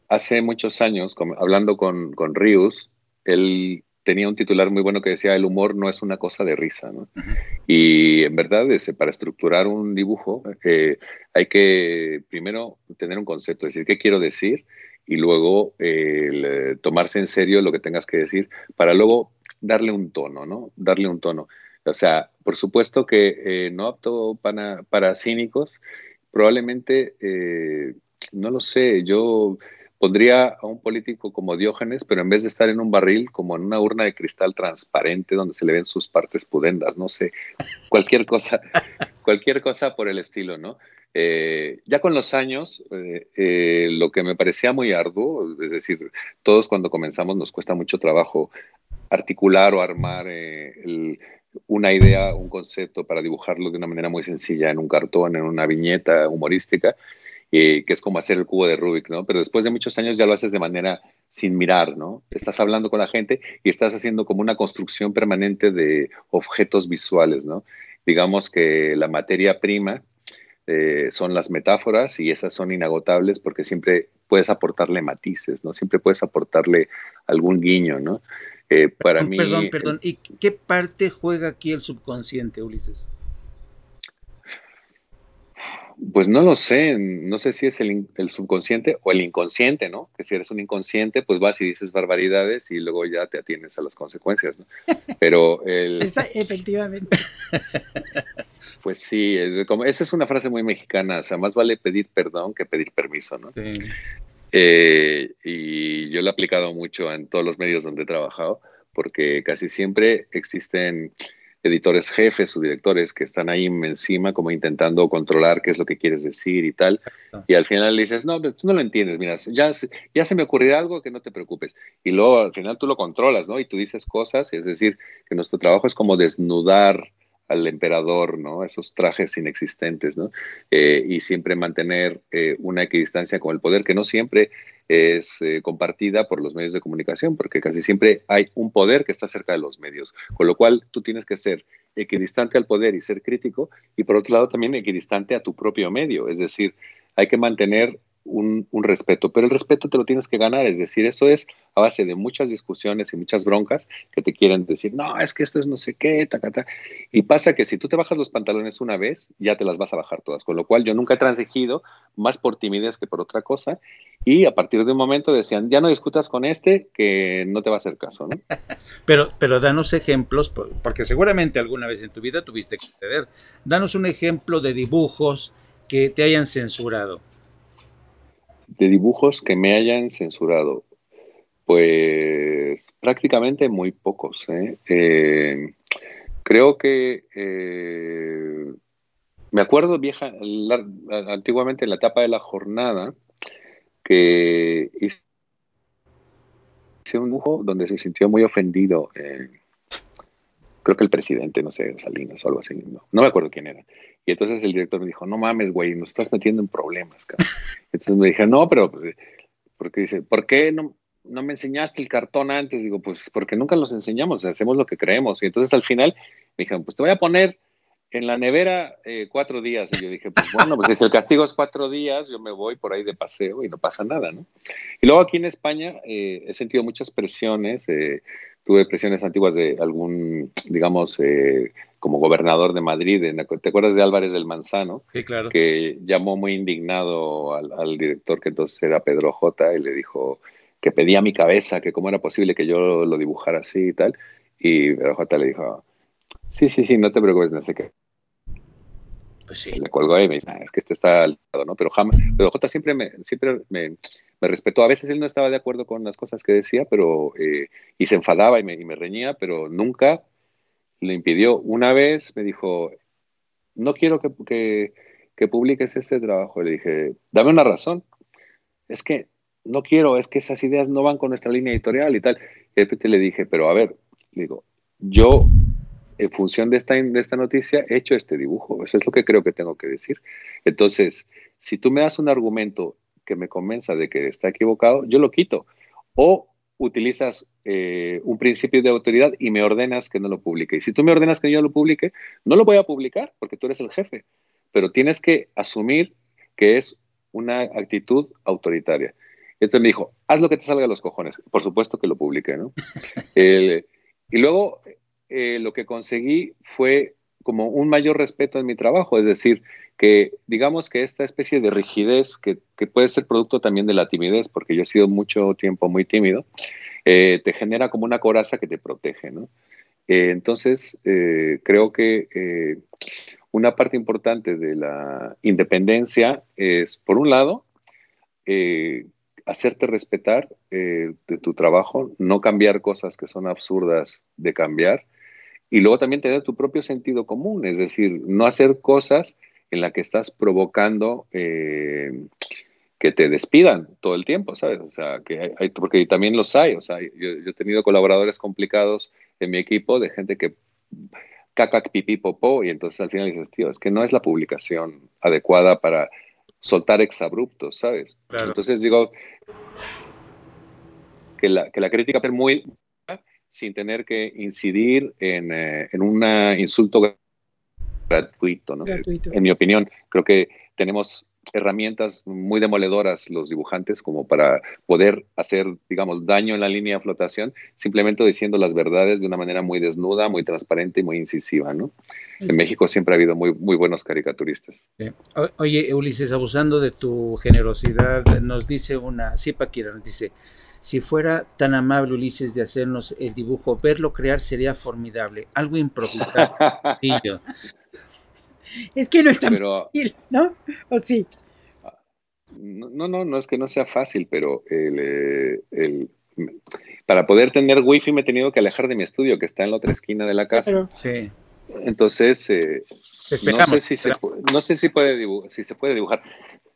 Speaker 2: Hace muchos años, hablando con Rius, él tenía un titular muy bueno que decía, el humor no es una cosa de risa, ¿no?
Speaker 1: Uh -huh.
Speaker 2: Y en verdad, para estructurar un dibujo, hay que primero tener un concepto, decir qué quiero decir, y luego tomarse en serio lo que tengas que decir, para luego darle un tono, ¿no? Darle un tono. O sea, por supuesto que no apto para cínicos, probablemente, no lo sé, yo pondría a un político como Diógenes, pero en vez de estar en un barril, como en una urna de cristal transparente donde se le ven sus partes pudendas, no sé, cualquier cosa por el estilo, ¿no? Ya con los años, lo que me parecía muy arduo, es decir, todos cuando comenzamos nos cuesta mucho trabajo articular o armar una idea, un concepto para dibujarlo de una manera muy sencilla en un cartón, en una viñeta humorística, que es como hacer el cubo de Rubik, ¿no? Pero después de muchos años ya lo haces de manera sin mirar, ¿no? Estás hablando con la gente y estás haciendo como una construcción permanente de objetos visuales, ¿no? Digamos que la materia prima son las metáforas y esas son inagotables porque siempre puedes aportarle matices, ¿no? Siempre puedes aportarle algún guiño, ¿no? Para mí,
Speaker 1: Perdón. ¿Y qué parte juega aquí el subconsciente, Ulises?
Speaker 2: pues no lo sé, no sé si es el subconsciente o el inconsciente, ¿no? Que si eres un inconsciente, pues vas y dices barbaridades y luego ya te atienes a las consecuencias, ¿no? Pero
Speaker 3: Efectivamente.
Speaker 2: pues sí, esa es una frase muy mexicana, o sea, más vale pedir perdón que pedir permiso, ¿no?
Speaker 1: Sí.
Speaker 2: Y yo lo he aplicado mucho en todos los medios donde he trabajado, porque casi siempre existen editores jefes o directores que están ahí encima como intentando controlar qué es lo que quieres decir y tal. Y al final le dices, no, pero tú no lo entiendes, mira, ya se me ocurrirá algo, que no te preocupes. Y luego al final tú lo controlas, ¿no? Y tú dices cosas, es decir, que nuestro trabajo es como desnudar al emperador, ¿no? Esos trajes inexistentes, ¿no? Y siempre mantener una equidistancia con el poder, que no siempre es compartida por los medios de comunicación, porque casi siempre hay un poder que está cerca de los medios, con lo cual tú tienes que ser equidistante al poder y ser crítico, y por otro lado también equidistante a tu propio medio, es decir, hay que mantener un respeto, pero el respeto te lo tienes que ganar, es decir, eso es a base de muchas discusiones y muchas broncas que te quieren decir, no, es que esto es no sé qué, ta. Y pasa que si tú te bajas los pantalones una vez, ya te las vas a bajar todas, con lo cual yo nunca he transigido más por timidez que por otra cosa, y a partir de un momento decían, ya no discutas con este, que no te va a hacer caso, ¿no?
Speaker 1: Pero danos ejemplos, porque seguramente alguna vez en tu vida tuviste que ceder. Danos un ejemplo de dibujos que te hayan censurado.
Speaker 2: De dibujos que me hayan censurado, pues prácticamente muy pocos, ¿eh? Creo que me acuerdo antiguamente en la etapa de La Jornada que hice un dibujo donde se sintió muy ofendido, creo que el presidente, no sé, Salinas o algo así, no me acuerdo quién era. Y entonces el director me dijo, no mames, güey, nos estás metiendo en problemas, cabrón. Entonces me dije, no, pero pues, porque dice, ¿por qué no me enseñaste el cartón antes? Digo, pues porque nunca los enseñamos, hacemos lo que creemos. Y entonces al final me dijeron, pues te voy a poner en la nevera 4 días. Y yo dije, pues bueno, pues si el castigo es 4 días, yo me voy por ahí de paseo y no pasa nada, ¿no? Y luego aquí en España he sentido muchas presiones, tuve presiones antiguas de algún, digamos, como gobernador de Madrid, ¿te acuerdas de Álvarez del Manzano?
Speaker 1: Sí, claro.
Speaker 2: Que llamó muy indignado al director, que entonces era Pedro J, y le dijo que pedía mi cabeza, que cómo era posible que yo lo dibujara así y tal. Y Pedro J le dijo, sí, no te preocupes, no sé qué.
Speaker 1: Pues sí.
Speaker 2: Le colgó y me dice, es que este está al lado, ¿no? Pero J siempre me respetó. A veces él no estaba de acuerdo con las cosas que decía, pero y se enfadaba y me reñía, pero nunca le impidió. Una vez me dijo, no quiero que publiques este trabajo. Le dije, dame una razón. Es que no quiero, es que esas ideas no van con nuestra línea editorial y tal. Y de repente le dije, pero a ver, digo, yo en función de esta noticia he hecho este dibujo. Eso es lo que creo que tengo que decir. Entonces, si tú me das un argumento que me convenza de que está equivocado, yo lo quito. O utilizas un principio de autoridad y me ordenas que no lo publique. Y si tú me ordenas que yo lo publique, no lo voy a publicar porque tú eres el jefe. Pero tienes que asumir que es una actitud autoritaria. Entonces me dijo, haz lo que te salga de los cojones. Por supuesto que lo publiqué, ¿no? Y luego lo que conseguí fue como un mayor respeto en mi trabajo, es decir, que digamos que esta especie de rigidez que puede ser producto también de la timidez, porque yo he sido mucho tiempo muy tímido, te genera como una coraza que te protege, ¿no? Entonces, creo que una parte importante de la independencia es, por un lado, hacerte respetar de tu trabajo, no cambiar cosas que son absurdas de cambiar, y luego también tener tu propio sentido común, es decir, no hacer cosas en las que estás provocando que te despidan todo el tiempo, ¿sabes? O sea, porque también los hay, o sea, yo he tenido colaboradores complicados en mi equipo de gente que cacac, pipí, popó, y entonces al final dices, tío, es que no es la publicación adecuada para soltar exabruptos, ¿sabes?
Speaker 1: Claro.
Speaker 2: Entonces digo que la crítica es muy sin tener que incidir en un insulto gratuito, ¿no?
Speaker 3: Gratuito.
Speaker 2: En mi opinión, creo que tenemos herramientas muy demoledoras los dibujantes como para poder hacer, digamos, daño en la línea de flotación, simplemente diciendo las verdades de una manera muy desnuda, muy transparente y muy incisiva, ¿no? En México siempre ha habido muy, muy buenos caricaturistas.
Speaker 1: Oye, Ulises, abusando de tu generosidad, nos dice una, sí, Paquira, nos dice, si fuera tan amable Ulises de hacernos el dibujo, verlo crear sería formidable, algo improvisado.
Speaker 3: Es que no es tan fácil, ¿no? ¿O sí?
Speaker 2: No es que no sea fácil, pero para poder tener wifi me he tenido que alejar de mi estudio, que está en la otra esquina de la casa.
Speaker 3: Claro.
Speaker 1: Sí.
Speaker 2: Entonces, no sé si se puede dibujar.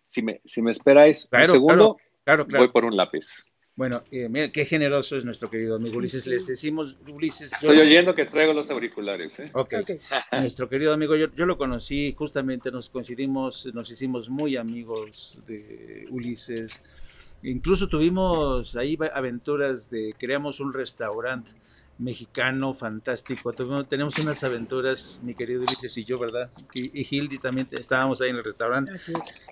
Speaker 2: Si me esperáis un segundo,
Speaker 1: claro.
Speaker 2: Voy por un lápiz.
Speaker 1: Bueno, mira qué generoso es nuestro querido amigo Ulises. Les decimos, Ulises.
Speaker 2: Estoy oyendo que traigo los auriculares.
Speaker 1: Okay. Nuestro querido amigo, yo lo conocí, justamente nos coincidimos, nos hicimos muy amigos de Ulises. Incluso tuvimos ahí aventuras creamos un restaurante mexicano fantástico. Tenemos unas aventuras, mi querido Ulises y yo, ¿verdad? Y Hildy también estábamos ahí en el restaurante.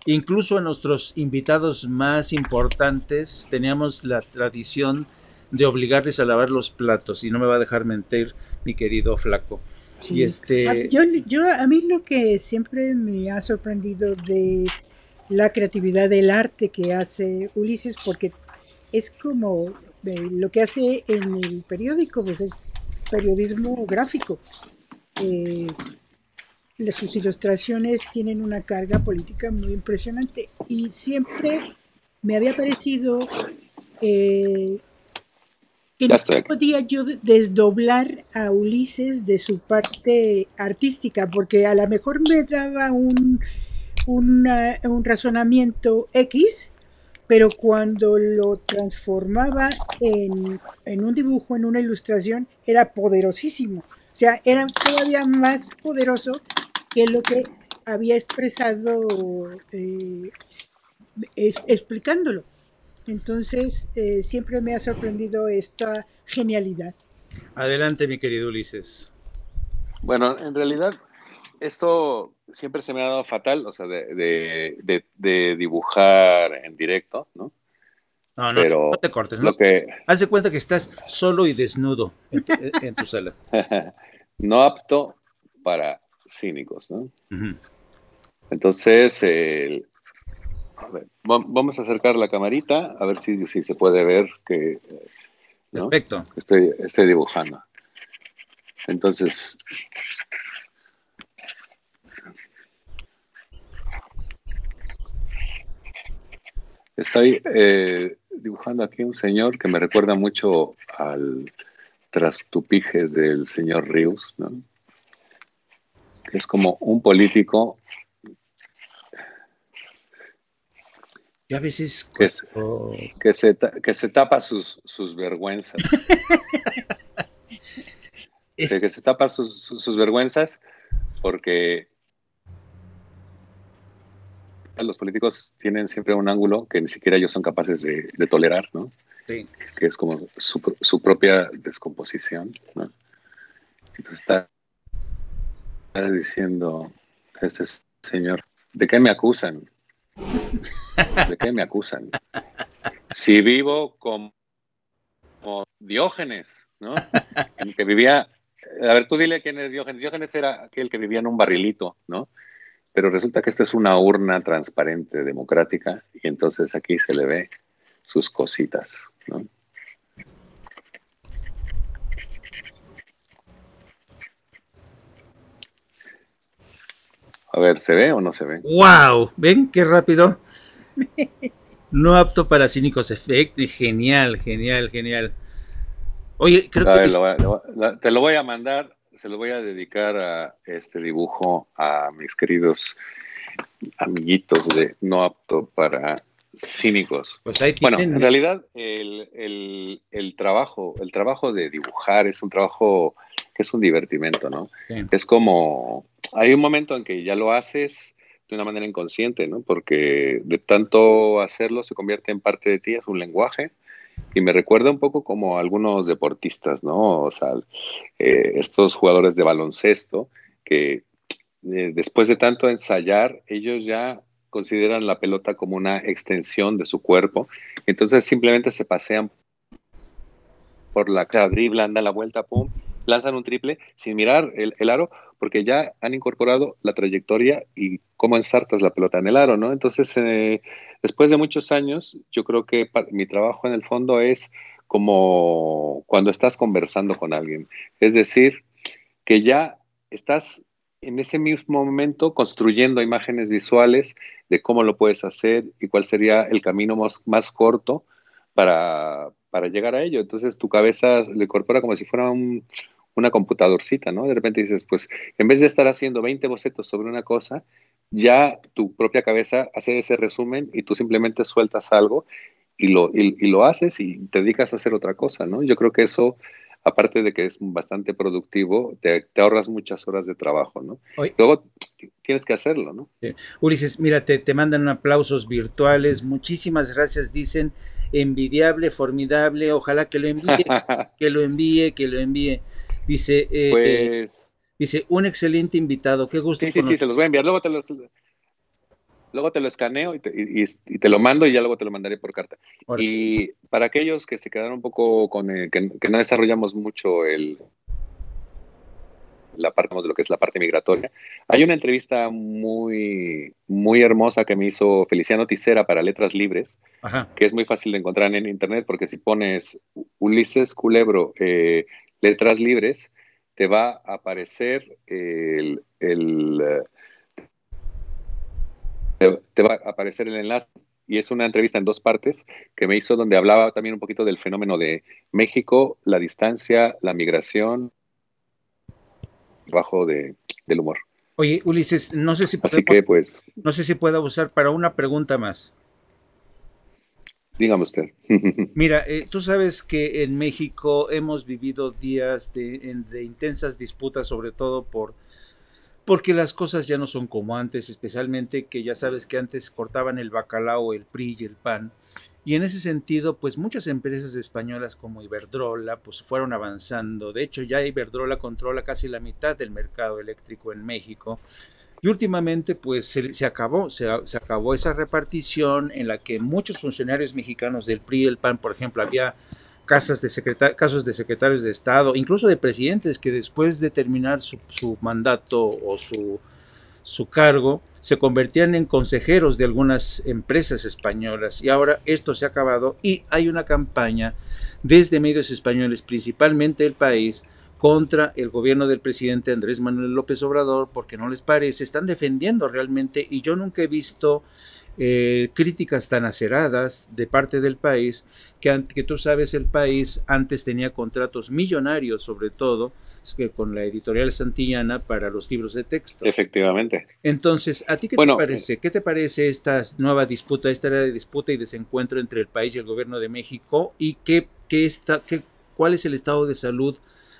Speaker 1: Incluso a nuestros invitados más importantes teníamos la tradición de obligarles a lavar los platos, y no me va a dejar mentir mi querido Flaco.
Speaker 3: Sí.
Speaker 1: Y
Speaker 3: a mí lo que siempre me ha sorprendido de la creatividad del arte que hace Ulises, porque es como lo que hace en el periódico, pues es periodismo gráfico. Sus ilustraciones tienen una carga política muy impresionante y siempre me había parecido que no podía yo desdoblar a Ulises de su parte artística, porque a lo mejor me daba un razonamiento X, pero cuando lo transformaba en un dibujo, en una ilustración, era poderosísimo. O sea, era todavía más poderoso que lo que había expresado explicándolo. Entonces, siempre me ha sorprendido esta genialidad.
Speaker 1: Adelante, mi querido Ulises.
Speaker 2: Bueno, en realidad, esto siempre se me ha dado fatal, o sea, de dibujar en directo, ¿no?
Speaker 1: No te cortes, ¿no? Haz de cuenta que estás solo y desnudo en tu sala.
Speaker 2: No apto para cínicos, ¿no? Entonces, a ver, vamos a acercar la camarita, a ver si se puede ver que, ¿no?
Speaker 1: Perfecto.
Speaker 2: Estoy dibujando. Entonces, estoy dibujando aquí un señor que me recuerda mucho al Trastupije del señor Rius, ¿no? Que es como un político
Speaker 1: Yo a veces
Speaker 2: que, se,
Speaker 1: cuando...
Speaker 2: que se tapa sus vergüenzas.
Speaker 1: Es,
Speaker 2: Que se tapa sus vergüenzas porque los políticos tienen siempre un ángulo que ni siquiera ellos son capaces de tolerar, ¿no?
Speaker 1: sí.
Speaker 2: Que es como su propia descomposición, ¿no? Entonces está diciendo este señor, ¿de qué me acusan? ¿De qué me acusan? Si vivo como Diógenes, ¿no? En que vivía, a ver, tú dile quién es Diógenes. Diógenes era aquel que vivía en un barrilito, ¿no? Pero resulta que esta es una urna transparente, democrática, y entonces aquí se le ve sus cositas, ¿no? A ver, ¿se ve o no se ve?
Speaker 1: ¡Wow! ¿Ven qué rápido? No apto para cínicos efectos. Genial, genial, genial. Oye, creo
Speaker 2: A
Speaker 1: que...
Speaker 2: ver, te lo voy a mandar, se lo voy a dedicar a este dibujo a mis queridos amiguitos de no apto para cínicos.
Speaker 1: Pues ahí
Speaker 2: Bueno, en
Speaker 1: tienen...
Speaker 2: realidad el trabajo de dibujar es un trabajo que es un divertimento, ¿no?
Speaker 1: Sí.
Speaker 2: Es como, hay un momento en que ya lo haces de una manera inconsciente, ¿no? Porque de tanto hacerlo se convierte en parte de ti, es un lenguaje. Y me recuerda un poco como a algunos deportistas, ¿no? O sea, estos jugadores de baloncesto que después de tanto ensayar, ellos ya consideran la pelota como una extensión de su cuerpo. Entonces simplemente se pasean por la driblan, dan la vuelta, pum, lanzan un triple sin mirar el aro, porque ya han incorporado la trayectoria y cómo ensartas la pelota en el aro, ¿no? Entonces, después de muchos años, yo creo que mi trabajo en el fondo es como cuando estás conversando con alguien. Es decir, que ya estás en ese mismo momento construyendo imágenes visuales de cómo lo puedes hacer y cuál sería el camino más corto para llegar a ello. Entonces tu cabeza le incorpora como si fuera una computadorcita, ¿no? De repente dices, pues en vez de estar haciendo 20 bocetos sobre una cosa, ya tu propia cabeza hace ese resumen y tú simplemente sueltas algo y lo haces y te dedicas a hacer otra cosa, ¿no? Yo creo que eso, aparte de que es bastante productivo, te ahorras muchas horas de trabajo, ¿no?
Speaker 1: Oye,
Speaker 2: Luego tienes que hacerlo, ¿no?
Speaker 1: Ulises, mira, te mandan aplausos virtuales. Muchísimas gracias, dicen. Envidiable, formidable. Ojalá que lo envíe, que lo envíe, que lo envíe. Dice,
Speaker 2: Pues
Speaker 1: dice, un excelente invitado. Qué gusto
Speaker 2: sí, se los voy a enviar. Luego te lo escaneo y te lo mando y ya luego te lo mandaré por carta.
Speaker 1: Ahora,
Speaker 2: Y para aquellos que se quedaron un poco con que no desarrollamos mucho la parte de lo que es la parte migratoria, hay una entrevista muy, muy hermosa que me hizo Feliciano Tisera para Letras Libres,
Speaker 1: ajá.
Speaker 2: que es muy fácil de encontrar en internet, porque si pones Ulises Culebro Letras Libres, te va a aparecer te va a aparecer el enlace, y es una entrevista en dos partes que me hizo donde hablaba también un poquito del fenómeno de México, la distancia, la migración, bajo del humor.
Speaker 1: Oye, Ulises, no sé si
Speaker 2: Así
Speaker 1: podemos,
Speaker 2: que pues,
Speaker 1: no sé si pueda usar para una pregunta más.
Speaker 2: dígame usted.
Speaker 1: Mira, tú sabes que en México hemos vivido días de intensas disputas, sobre todo porque las cosas ya no son como antes, especialmente que ya sabes que antes cortaban el bacalao, el PRI y el PAN. Y en ese sentido, pues muchas empresas españolas como Iberdrola, pues fueron avanzando. De hecho, ya Iberdrola controla casi la mitad del mercado eléctrico en México. Y últimamente, pues se acabó esa repartición en la que muchos funcionarios mexicanos del PRI y el PAN, por ejemplo, había casos de secretarios de Estado, incluso de presidentes que después de terminar su mandato o su cargo, se convertían en consejeros de algunas empresas españolas. Y ahora esto se ha acabado y hay una campaña desde medios españoles, principalmente El País, contra el gobierno del presidente Andrés Manuel López Obrador porque no les parece, están defendiendo realmente, y yo nunca he visto críticas tan aceradas de parte del país, que tú sabes, el país antes tenía contratos millonarios, sobre todo con la editorial Santillana para los libros de texto.
Speaker 2: Efectivamente.
Speaker 1: Entonces, ¿a ti qué te parece? ¿Qué te parece esta nueva disputa, esta era de disputa y desencuentro entre el país y el gobierno de México? ¿Y cuál es el estado de salud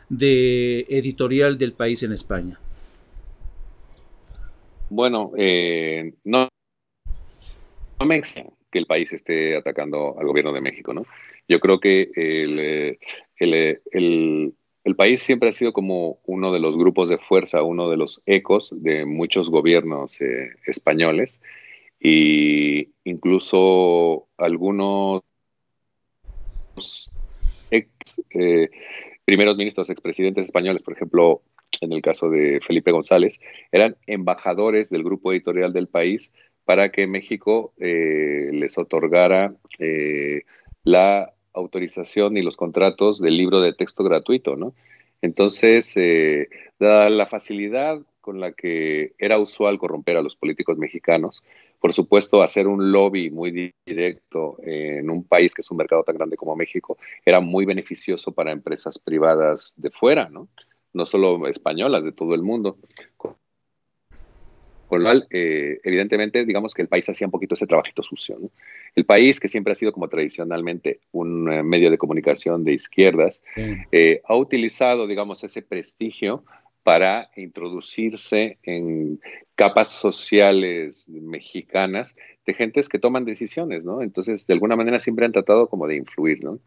Speaker 1: de editorial del país en España?
Speaker 2: Bueno, no me extraña que el país esté atacando al gobierno de México, ¿no? Yo creo que el país siempre ha sido como uno de los grupos de fuerza, uno de los ecos de muchos gobiernos españoles, y incluso algunos ex primeros ministros, expresidentes españoles, por ejemplo, en el caso de Felipe González, eran embajadores del grupo editorial del país para que México les otorgara la autorización y los contratos del libro de texto gratuito, ¿no? Entonces, dada la facilidad con la que era usual corromper a los políticos mexicanos, por supuesto, hacer un lobby muy directo en un país que es un mercado tan grande como México era muy beneficioso para empresas privadas de fuera, ¿no? No solo españolas, de todo el mundo. Con lo cual, evidentemente, digamos que el país hacía un poquito ese trabajito sucio, ¿no? El país, que siempre ha sido como tradicionalmente un medio de comunicación de izquierdas, ha utilizado, digamos, ese prestigio para introducirse en capas sociales mexicanas de gentes que toman decisiones, ¿no? Entonces, de alguna manera siempre han tratado como de influir, ¿no?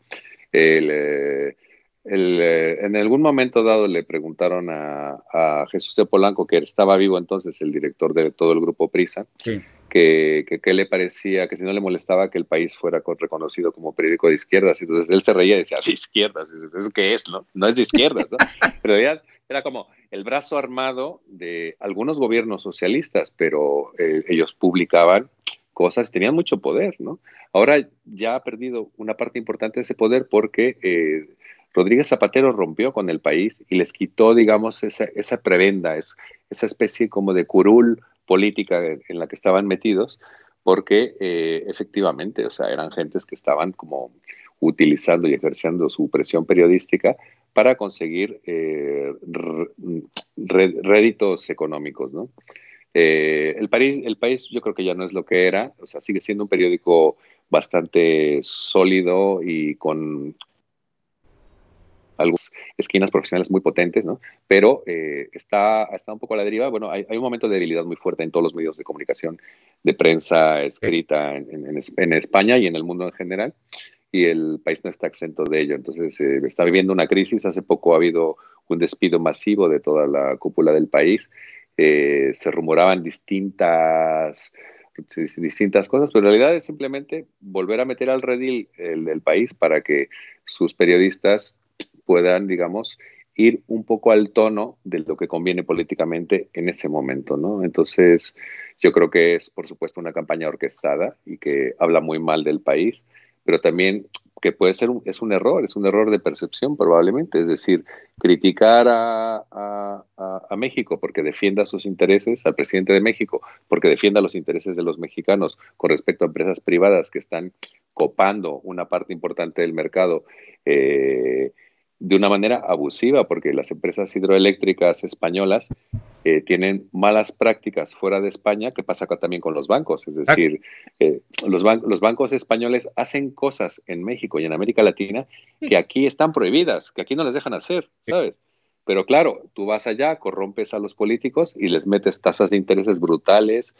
Speaker 2: En algún momento dado le preguntaron a Jesús de Polanco, que estaba vivo entonces, el director de todo el grupo Prisa,
Speaker 1: Sí.
Speaker 2: que le parecía, que si no le molestaba que el país fuera reconocido como periódico de izquierdas. Entonces él se reía y decía, ¿de izquierdas? ¿Eso qué es, no? No es de izquierdas, ¿no? Pero ya era como el brazo armado de algunos gobiernos socialistas, pero ellos publicaban cosas, tenían mucho poder, ¿no? Ahora ya ha perdido una parte importante de ese poder porque Rodríguez Zapatero rompió con el país y les quitó, digamos, esa prebenda, esa especie como de curul política en la que estaban metidos, porque efectivamente, o sea, eran gentes que estaban como utilizando y ejerciendo su presión periodística para conseguir réditos económicos, ¿no? El país yo creo que ya no es lo que era, o sea, sigue siendo un periódico bastante sólido y con algunas esquinas profesionales muy potentes, ¿no? Pero está un poco a la deriva. Bueno, hay un momento de debilidad muy fuerte en todos los medios de comunicación, de prensa escrita en España y en el mundo en general, y el país no está exento de ello. Entonces, está viviendo una crisis. Hace poco ha habido un despido masivo de toda la cúpula del país. Se rumoraban distintas cosas, pero en realidad es simplemente volver a meter al redil el país para que sus periodistas puedan, digamos, ir un poco al tono de lo que conviene políticamente en ese momento, ¿no? Entonces, yo creo que es, por supuesto, una campaña orquestada y que habla muy mal del país, pero también que puede ser es un error de percepción probablemente, es decir, criticar a México porque defienda sus intereses, al presidente de México porque defienda los intereses de los mexicanos con respecto a empresas privadas que están copando una parte importante del mercado, de una manera abusiva, porque las empresas hidroeléctricas españolas tienen malas prácticas fuera de España, que pasa acá también con los bancos. Es decir, los bancos españoles hacen cosas en México y en América Latina que aquí están prohibidas, que aquí no les dejan hacer, ¿sabes? Pero claro, tú vas allá, corrompes a los políticos y les metes tasas de intereses brutales,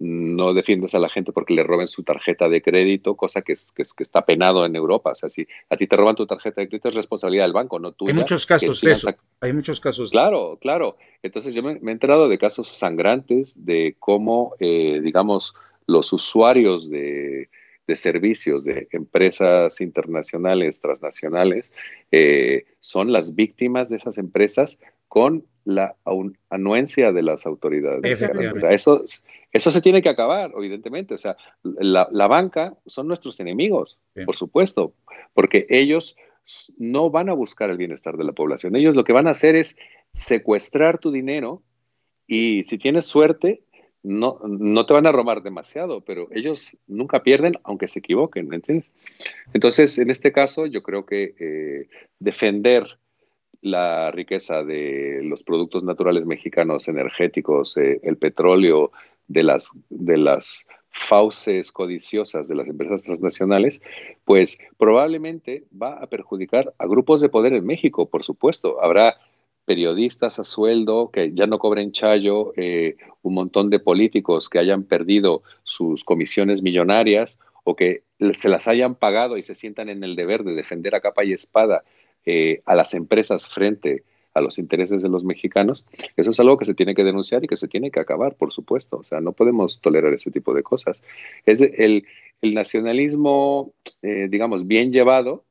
Speaker 2: no defiendes a la gente porque le roben su tarjeta de crédito, cosa que está penado en Europa. O sea, si a ti te roban tu tarjeta de crédito es responsabilidad del banco, no tuya.
Speaker 1: Hay muchos casos de eso. Hay muchos casos.
Speaker 2: Claro, claro. Entonces yo me he enterado de casos sangrantes de cómo, digamos, los usuarios de servicios de empresas internacionales, transnacionales, son las víctimas de esas empresas con la anuencia de las autoridades. O sea, eso se tiene que acabar, evidentemente. O sea, la banca son nuestros enemigos, por supuesto, porque ellos no van a buscar el bienestar de la población. Ellos lo que van a hacer es secuestrar tu dinero y si tienes suerte, no te van a robar demasiado, pero ellos nunca pierden aunque se equivoquen, ¿me entiendes? Entonces, en este caso, yo creo que defender la riqueza de los productos naturales mexicanos, energéticos, el petróleo, de las fauces codiciosas de las empresas transnacionales, pues probablemente va a perjudicar a grupos de poder en México, por supuesto. Habrá periodistas a sueldo que ya no cobren chayo, un montón de políticos que hayan perdido sus comisiones millonarias o que se las hayan pagado y se sientan en el deber de defender a capa y espada a las empresas frente a los intereses de los mexicanos. Eso es algo que se tiene que denunciar y que se tiene que acabar, por supuesto. O sea, no podemos tolerar ese tipo de cosas. Es el nacionalismo, digamos, bien llevado,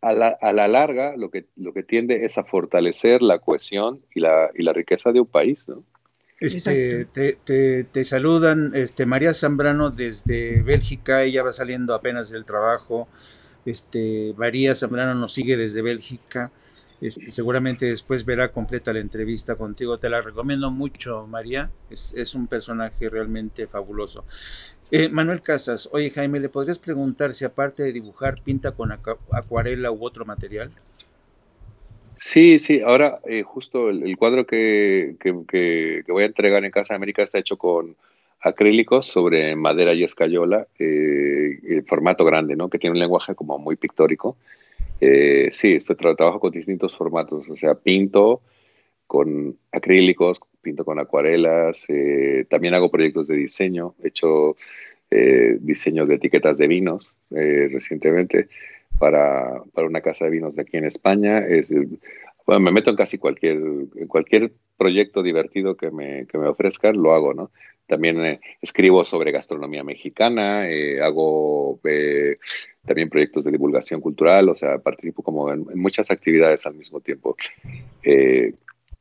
Speaker 2: a la larga lo que tiende es a fortalecer la cohesión y la riqueza de un país, ¿no?
Speaker 1: Te saludan María Zambrano desde Bélgica, ella va saliendo apenas del trabajo. María Zambrano nos sigue desde Bélgica. Seguramente después verá completa la entrevista contigo. Te la recomiendo mucho, María. Es un personaje realmente fabuloso. Manuel Casas, oye Jaime, ¿le podrías preguntar si aparte de dibujar pinta con acuarela u otro material?
Speaker 2: Sí, sí. Ahora justo el cuadro que voy a entregar en Casa América está hecho con acrílicos sobre madera y escayola, formato grande, ¿no? Que tiene un lenguaje como muy pictórico. Sí, trabajo con distintos formatos, o sea, pinto con acrílicos, pinto con acuarelas, también hago proyectos de diseño, he hecho diseños de etiquetas de vinos recientemente para una casa de vinos de aquí en España. Bueno, me meto en casi cualquier proyecto divertido que me ofrezcan, lo hago, ¿no? También escribo sobre gastronomía mexicana, hago también proyectos de divulgación cultural, o sea, participo como en muchas actividades al mismo tiempo.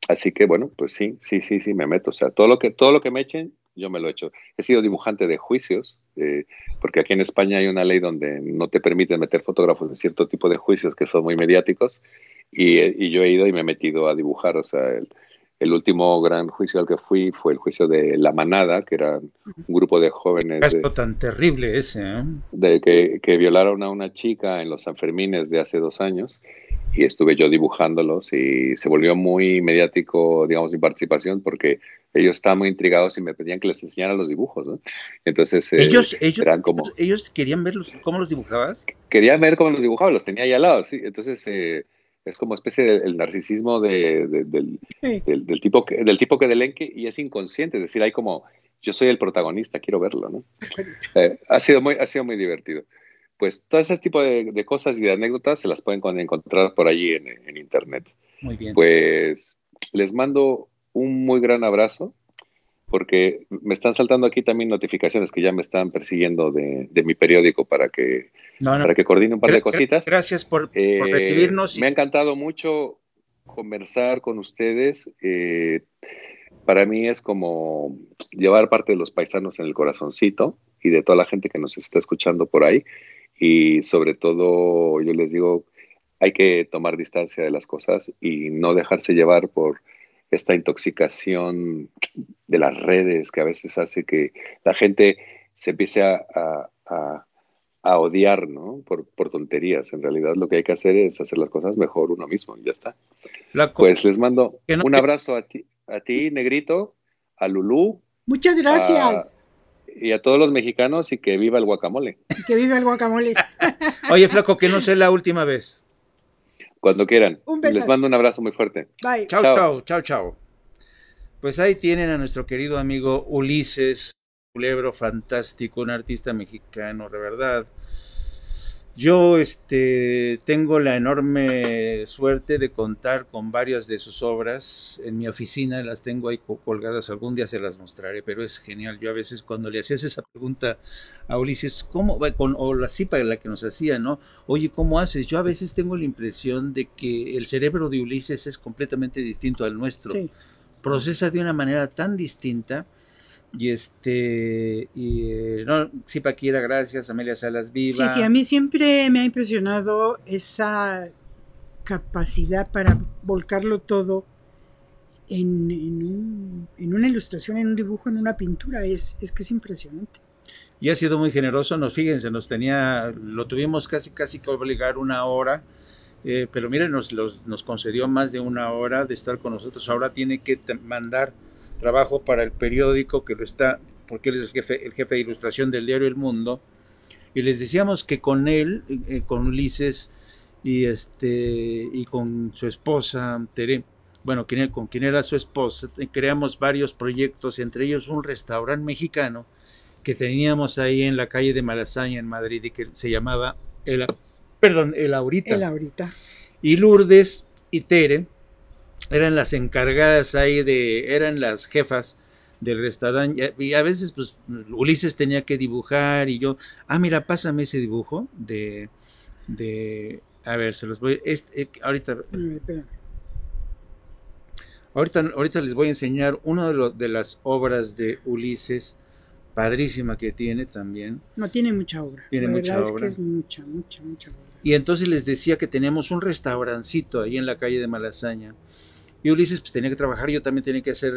Speaker 2: Así que, bueno, pues sí, me meto. O sea, todo lo que me echen, yo me lo echo. He sido dibujante de juicios, porque aquí en España hay una ley donde no te permiten meter fotógrafos en cierto tipo de juicios que son muy mediáticos, y yo he ido y me he metido a dibujar. O sea, el último gran juicio al que fui fue el juicio de La Manada, que era un grupo de jóvenes
Speaker 1: Caso tan terrible ese, ¿eh?
Speaker 2: que violaron a una chica en los Sanfermines de hace 2 años, y estuve yo dibujándolos y se volvió muy mediático, digamos, mi participación, porque ellos estaban muy intrigados y me pedían que les enseñara los dibujos, ¿no? Entonces eran como...
Speaker 1: Ellos querían ver cómo los dibujabas.
Speaker 2: Querían ver cómo los dibujaba, los tenía ahí al lado, sí. Entonces es como especie del narcisismo del tipo que delenque y es inconsciente, es decir, hay como, yo soy el protagonista, quiero verlo, ¿no? Ha sido muy divertido. Pues todo ese tipo de cosas y de anécdotas se las pueden encontrar por allí en internet.
Speaker 1: Muy bien.
Speaker 2: Pues les mando un muy gran abrazo, porque me están saltando aquí también notificaciones que ya me están persiguiendo de mi periódico para que coordine un par de cositas.
Speaker 1: Gracias por recibirnos.
Speaker 2: Me ha encantado mucho conversar con ustedes. Para mí es como llevar parte de los paisanos en el corazoncito y de toda la gente que nos está escuchando por ahí. Y sobre todo, yo les digo, hay que tomar distancia de las cosas y no dejarse llevar por esta intoxicación de las redes que a veces hace que la gente se empiece a odiar, ¿no? Por tonterías. En realidad lo que hay que hacer es hacer las cosas mejor uno mismo y ya está. Pues les mando un abrazo a ti, Negrito, a Lulú.
Speaker 3: Muchas gracias.
Speaker 2: Y a todos los mexicanos, y que viva el guacamole.
Speaker 3: Que viva el guacamole.
Speaker 1: Oye, flaco, que no sea la última vez.
Speaker 2: Cuando quieran.
Speaker 3: Un beso.
Speaker 2: Les mando un abrazo muy fuerte.
Speaker 3: Bye.
Speaker 1: Chao. Pues ahí tienen a nuestro querido amigo Ulises Culebro, fantástico, un artista mexicano, de verdad. Yo tengo la enorme suerte de contar con varias de sus obras en mi oficina, las tengo ahí colgadas, algún día se las mostraré, pero es genial. Yo a veces cuando le hacías esa pregunta a Ulises, ¿cómo? O la cipa la que nos hacía, ¿no? Oye, ¿cómo haces? Yo a veces tengo la impresión de que el cerebro de Ulises es completamente distinto al nuestro. Sí. Procesa de una manera tan distinta No, sí, Paquira, gracias, Amelia Salas
Speaker 3: Sí, sí,
Speaker 1: Viva.
Speaker 3: a mí siempre me ha impresionado esa capacidad para volcarlo todo en una ilustración, en un dibujo, en una pintura. Es que es impresionante.
Speaker 1: Y ha sido muy generoso, fíjense, lo tuvimos casi que obligar una hora, pero miren, nos concedió más de una hora de estar con nosotros. Ahora tiene que mandar trabajo para el periódico que lo está, porque él es el jefe de ilustración del diario El Mundo. Y les decíamos que con él, con Ulises y con su esposa Tere, bueno, con quien era su esposa, creamos varios proyectos, entre ellos un restaurante mexicano que teníamos ahí en la calle de Malasaña en Madrid y que se llamaba El Aurita.
Speaker 3: El Aurita.
Speaker 1: Y Lourdes y Tere eran las encargadas ahí eran las jefas del restaurante, y a veces pues Ulises tenía que dibujar y yo, mira, pásame ese dibujo a ver, se los voy, ahorita les voy a enseñar una de las obras de Ulises, padrísima, que tiene también.
Speaker 3: No, tiene mucha obra.
Speaker 1: Tiene mucha obra.
Speaker 3: Es que es mucha obra.
Speaker 1: Y entonces les decía que teníamos un restaurancito ahí en la calle de Malasaña. Y Ulises pues tenía que trabajar, yo también tenía que hacer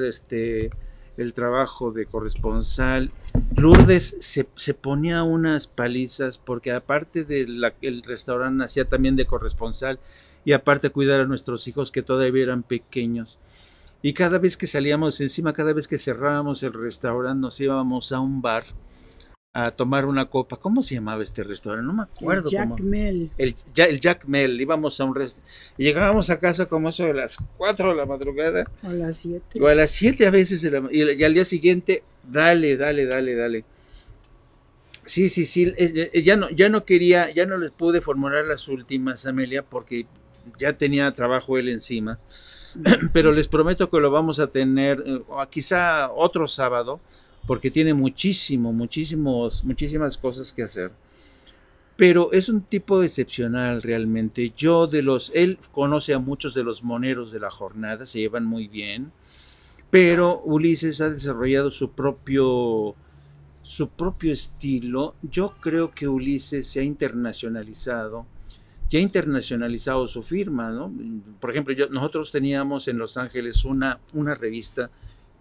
Speaker 1: el trabajo de corresponsal. Lourdes se ponía unas palizas porque aparte el restaurante hacía también de corresponsal y aparte cuidar a nuestros hijos que todavía eran pequeños. Y cada vez que salíamos encima, cada vez que cerrábamos el restaurante, nos íbamos a un bar a tomar una copa. ¿Cómo se llamaba este restaurante? No me acuerdo.
Speaker 3: El Jack Mel.
Speaker 1: El Jack Mel. Íbamos a un restaurante. Y llegábamos a casa como eso de las 4 de la madrugada.
Speaker 3: O a las 7.
Speaker 1: O a las 7 a veces. Y al día siguiente, dale. Sí. Ya no quería, ya no les pude formular las últimas, Amelia, porque ya tenía trabajo él encima. Pero les prometo que lo vamos a tener quizá otro sábado, porque tiene muchísimas cosas que hacer. Pero es un tipo excepcional realmente. Él conoce a muchos de los moneros de la jornada, se llevan muy bien, pero Ulises ha desarrollado su propio estilo. Yo creo que Ulises se ha internacionalizado. Ya ha internacionalizado su firma, ¿no? Por ejemplo, nosotros teníamos en Los Ángeles una revista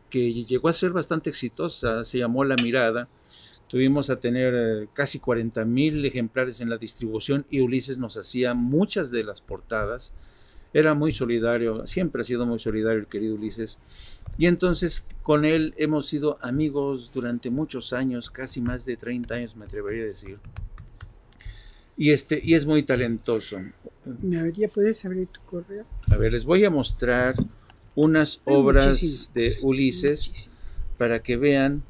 Speaker 1: que llegó a ser bastante exitosa, se llamó La Mirada. Tuvimos a tener casi 40,000 ejemplares en la distribución y Ulises nos hacía muchas de las portadas. Era muy solidario, siempre ha sido muy solidario el querido Ulises. Y entonces con él hemos sido amigos durante muchos años, casi más de 30 años me atrevería a decir. Y es muy talentoso.
Speaker 3: A ver, ¿ya puedes abrir tu correo?
Speaker 1: A ver, les voy a mostrar unas obras de Ulises para que vean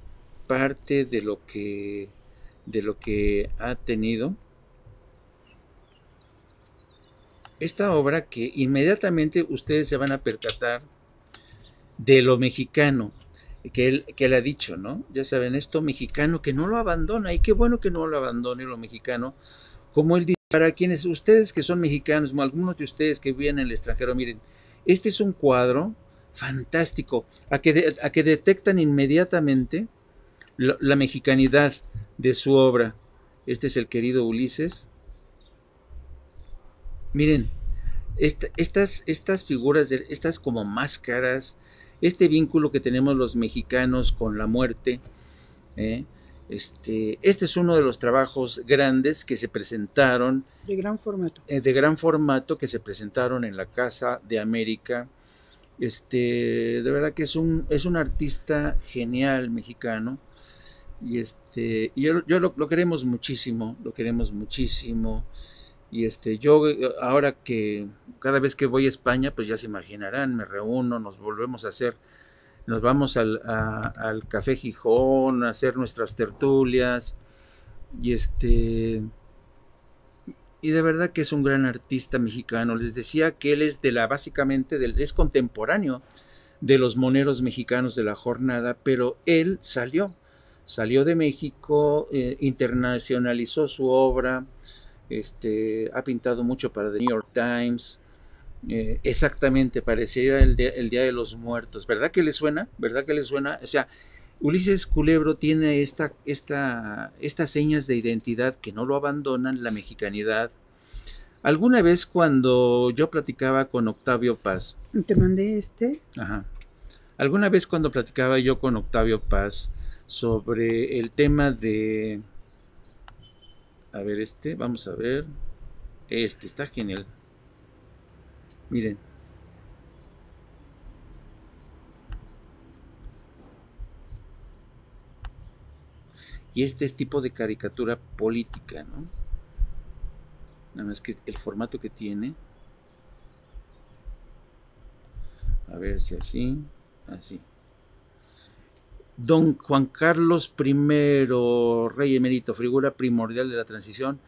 Speaker 1: parte de lo que ha tenido. Esta obra que inmediatamente ustedes se van a percatar de lo mexicano que él ha dicho, ¿no? Ya saben, esto mexicano que no lo abandona, y qué bueno que no lo abandone lo mexicano. Como él dice, para quienes ustedes que son mexicanos, algunos de ustedes que viven en el extranjero, miren, este es un cuadro fantástico, a que detectan inmediatamente la mexicanidad de su obra. Este es el querido Ulises. Miren, estas figuras, estas como máscaras, este vínculo que tenemos los mexicanos con la muerte, este es uno de los trabajos grandes que se presentaron.
Speaker 3: De gran formato.
Speaker 1: De gran formato que se presentaron en la Casa de América. De verdad que es un artista genial mexicano. Y yo lo queremos muchísimo, Y yo ahora que cada vez que voy a España, pues ya se imaginarán, me reúno, nos vamos al Café Gijón a hacer nuestras tertulias y de verdad que es un gran artista mexicano. Les decía que él es es contemporáneo de los moneros mexicanos de la jornada, pero él salió de México, internacionalizó su obra, ha pintado mucho para The New York Times. Exactamente, pareciera el día de los Muertos. ¿Verdad que le suena? O sea, Ulises Culebro tiene estas señas de identidad que no lo abandonan, la mexicanidad. Alguna vez cuando yo platicaba con Octavio Paz,
Speaker 3: te mandé
Speaker 1: ajá, alguna vez cuando platicaba yo con Octavio Paz sobre el tema de, a ver, vamos a ver, está genial. Miren. Y este es tipo de caricatura política, ¿no? Nada más que el formato que tiene. A ver si así, así. Don Juan Carlos I, rey emérito, figura primordial de la transición,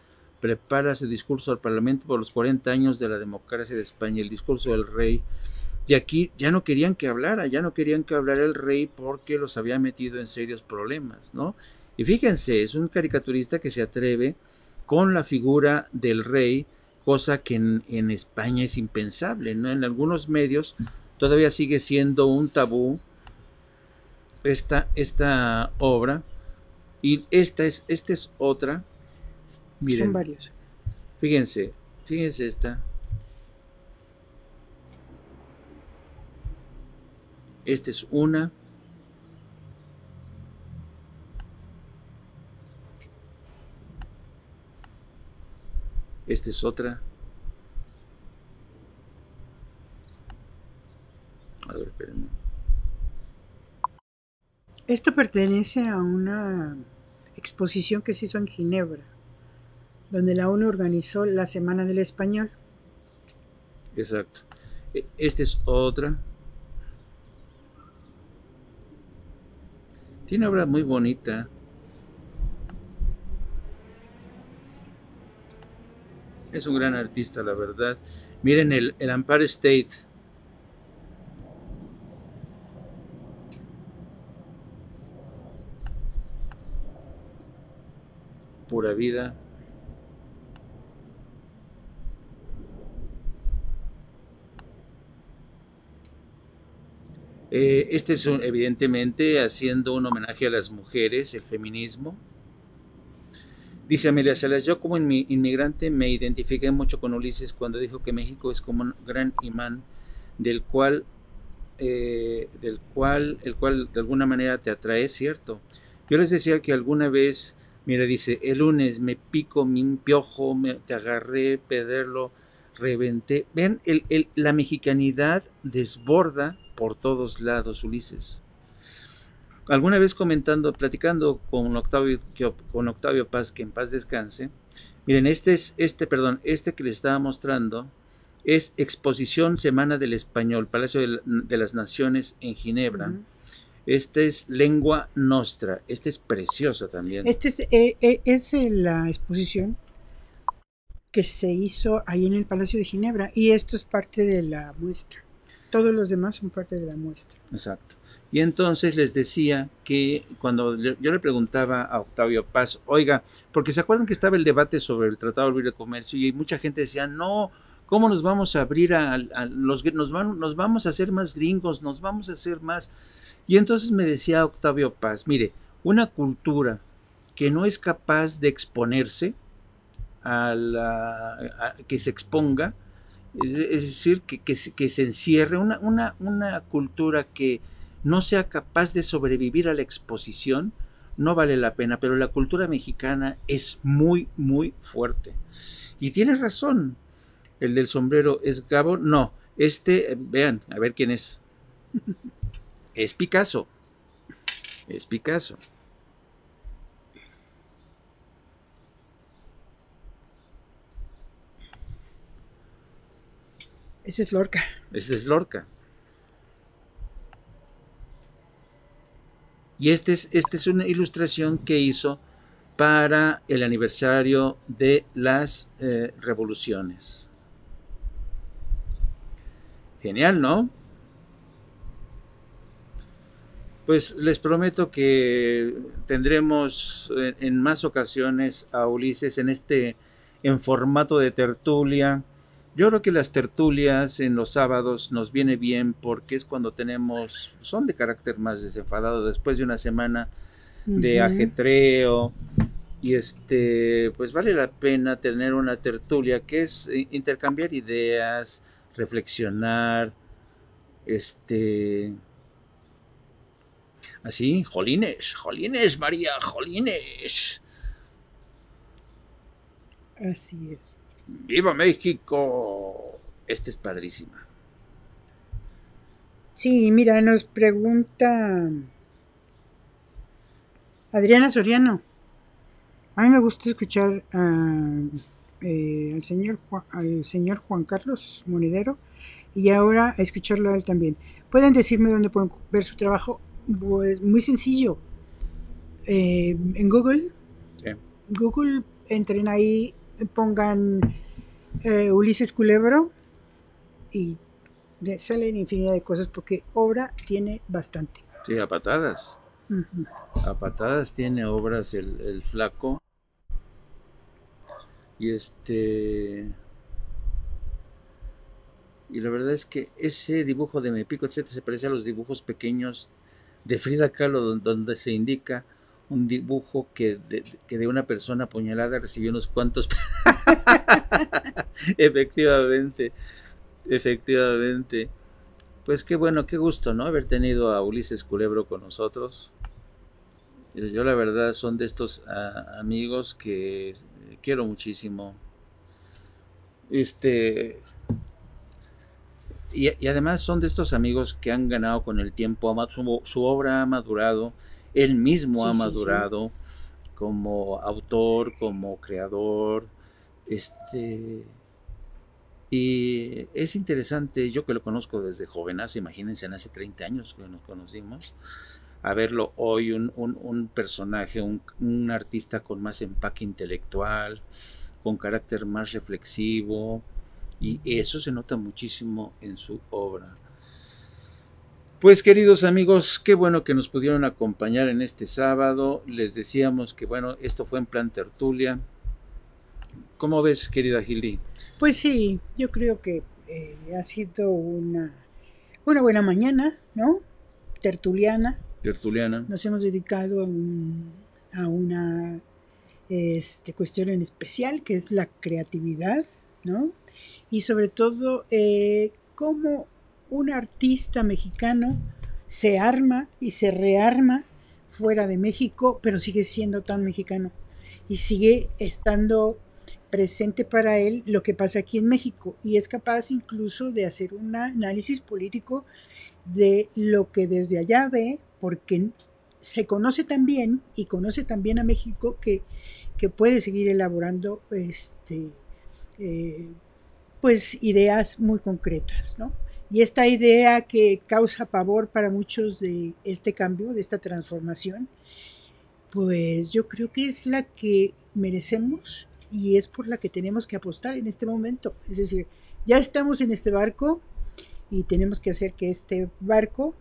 Speaker 1: prepara su discurso al Parlamento por los 40 años de la democracia de España, el discurso del rey. Y aquí ya no querían que hablara el rey porque los había metido en serios problemas, ¿no? Y fíjense, es un caricaturista que se atreve con la figura del rey, cosa que en España es impensable, ¿no? En algunos medios todavía sigue siendo un tabú esta obra, y esta es otra. Miren,
Speaker 3: son varios.
Speaker 1: Fíjense esta. Esta es una. Esta es otra. A ver, espérenme.
Speaker 3: Esto pertenece a una exposición que se hizo en Ginebra, donde la ONU organizó la Semana del Español.
Speaker 1: Exacto. Esta es otra. Tiene obra muy bonita. Es un gran artista, la verdad. Miren el Empire State. Pura vida. Este es evidentemente haciendo un homenaje a las mujeres, el feminismo. Dice Amelia Salas, yo como inmigrante me identifiqué mucho con Ulises cuando dijo que México es como un gran imán el cual de alguna manera te atrae, ¿cierto? Yo les decía que alguna vez, mira, dice, el lunes me pico mi piojo, te agarré, pederlo, reventé. Vean, la mexicanidad desborda por todos lados, Ulises. Alguna vez platicando con Octavio Paz, que en paz descanse, miren, este que les estaba mostrando es Exposición Semana del Español, Palacio de las Naciones en Ginebra. Este es Lengua Nostra. Este es preciosa también.
Speaker 3: Es la exposición que se hizo ahí en el Palacio de Ginebra, y esto es parte de la muestra. Todos los demás son parte de la muestra.
Speaker 1: Exacto. Y entonces les decía que cuando yo le preguntaba a Octavio Paz, oiga, porque se acuerdan que estaba el debate sobre el Tratado de Libre Comercio y mucha gente decía, no, ¿cómo nos vamos a abrir nos vamos a hacer más gringos, nos vamos a hacer más? Y entonces me decía Octavio Paz, mire, una cultura que no es capaz de exponerse que se exponga, es decir, que se encierre, una cultura que no sea capaz de sobrevivir a la exposición, no vale la pena. Pero la cultura mexicana es muy, muy fuerte. Y tiene razón. El del sombrero es Gabo. No, vean, a ver quién es. Es Picasso. Es Picasso.
Speaker 3: Ese es Lorca.
Speaker 1: Ese es Lorca. Y esta es una ilustración que hizo para el aniversario de las revoluciones. Genial, ¿no? Pues les prometo que tendremos en más ocasiones a Ulises en formato de tertulia, Yo creo que las tertulias en los sábados nos viene bien porque es cuando son de carácter más desenfadado después de una semana de ajetreo y pues vale la pena tener una tertulia que es intercambiar ideas, reflexionar, así, jolines, María, jolines.
Speaker 3: Así es.
Speaker 1: ¡Viva México! Esta es padrísima.
Speaker 3: Sí, mira, nos pregunta Adriana Soriano. A mí me gusta escuchar al señor Juan Carlos Monedero y ahora escucharlo a él también. ¿Pueden decirme dónde pueden ver su trabajo? Pues muy sencillo. En Google.
Speaker 1: Sí.
Speaker 3: Google, entren ahí, pongan Ulises Culebro y salen infinidad de cosas porque obra tiene bastante.
Speaker 1: Sí, a patadas. A patadas tiene obras el flaco. Y y la verdad es que ese dibujo de Me Pico, etcétera, se parece a los dibujos pequeños de Frida Kahlo, donde se indica un dibujo que de una persona apuñalada recibió unos cuantos. Efectivamente. Pues qué bueno, qué gusto, ¿no? Haber tenido a Ulises Culebro con nosotros. Yo la verdad son de estos amigos que quiero muchísimo. Y además son de estos amigos que han ganado con el tiempo, su obra ha madurado, él mismo ha madurado como autor, como creador, y es interesante, yo que lo conozco desde jovenazo, imagínense, hace 30 años que nos conocimos, a verlo hoy un personaje, un artista con más empaque intelectual, con carácter más reflexivo, y eso se nota muchísimo en su obra. Pues queridos amigos, qué bueno que nos pudieron acompañar en este sábado. Les decíamos que bueno, esto fue en plan tertulia. ¿Cómo ves, querida Gildy?
Speaker 3: Pues sí, yo creo que ha sido una buena mañana, ¿no? Tertuliana. Nos hemos dedicado a una cuestión en especial, que es la creatividad, ¿no? Y sobre todo, cómo un artista mexicano se arma y se rearma fuera de México, pero sigue siendo tan mexicano y sigue estando presente para él lo que pasa aquí en México y es capaz incluso de hacer un análisis político de lo que desde allá ve, porque se conoce tan bien y conoce tan bien a México que puede seguir elaborando pues ideas muy concretas, ¿no? Y esta idea que causa pavor para muchos de este cambio, de esta transformación, pues yo creo que es la que merecemos y es por la que tenemos que apostar en este momento. Es decir, ya estamos en este barco y tenemos que hacer que este barco,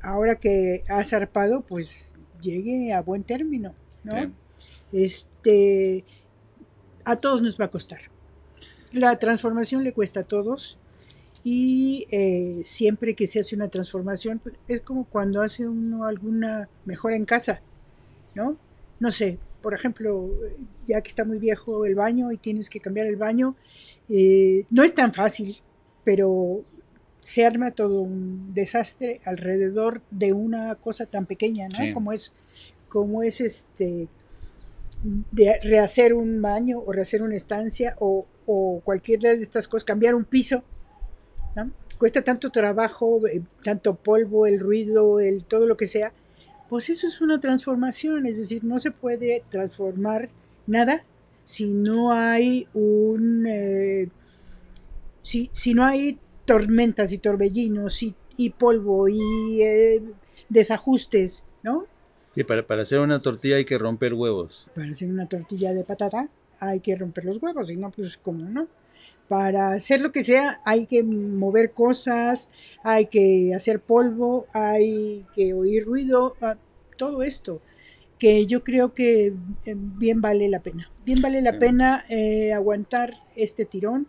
Speaker 3: ahora que ha zarpado, pues llegue a buen término, ¿no? A todos nos va a costar. La transformación le cuesta a todos y siempre que se hace una transformación, pues, es como cuando hace uno alguna mejora en casa, ¿no? No sé, por ejemplo, ya que está muy viejo el baño y tienes que cambiar el baño, no es tan fácil, pero se arma todo un desastre alrededor de una cosa tan pequeña, ¿no? Sí. Como es de rehacer un baño o rehacer una estancia o cualquiera de estas cosas, cambiar un piso, ¿no? Cuesta tanto trabajo, tanto polvo, el ruido, todo lo que sea. Pues eso es una transformación, es decir, no se puede transformar nada si no hay si no hay tormentas y torbellinos y polvo y desajustes, ¿no?
Speaker 1: Y para hacer una tortilla hay que romper huevos.
Speaker 3: Para hacer una tortilla de patata hay que romper los huevos, y no, pues cómo no. Para hacer lo que sea hay que mover cosas, hay que hacer polvo, hay que oír ruido, todo esto. que yo creo que bien vale la pena. Bien vale la pena aguantar este tirón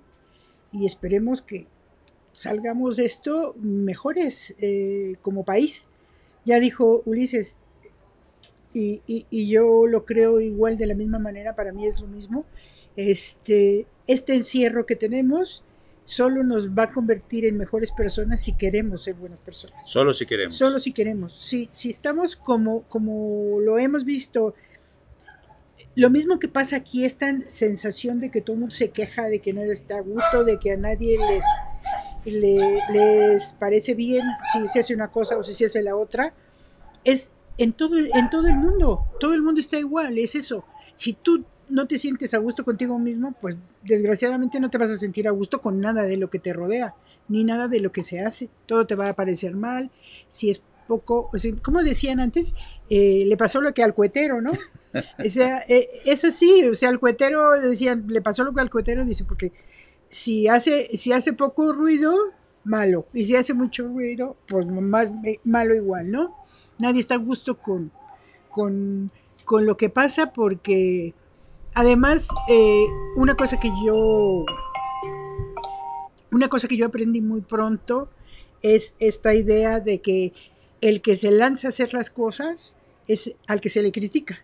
Speaker 3: y esperemos que salgamos de esto mejores como país. Ya dijo Ulises, y yo lo creo igual de la misma manera, para mí es lo mismo. Este encierro que tenemos solo nos va a convertir en mejores personas si queremos ser buenas personas.
Speaker 1: Solo si queremos.
Speaker 3: Solo si queremos. Si estamos como lo hemos visto, lo mismo que pasa aquí, esta sensación de que todo el mundo se queja, de que nada está a gusto, de que a nadie les parece bien si se hace una cosa o si se hace la otra, es en todo el mundo. Todo el mundo está igual, es eso. Si tú no te sientes a gusto contigo mismo, pues desgraciadamente no te vas a sentir a gusto con nada de lo que te rodea, ni nada de lo que se hace. Todo te va a parecer mal. Si es poco, o sea, como decían antes, le pasó lo que al cuetero, ¿no? O sea, es así, o sea, al cuetero decían, le pasó lo que al cuetero, dice, porque si hace poco ruido, malo, y si hace mucho ruido, pues más malo igual, ¿no? Nadie está a gusto con lo que pasa, porque además, una cosa que yo aprendí muy pronto es esta idea de que el que se lanza a hacer las cosas es al que se le critica,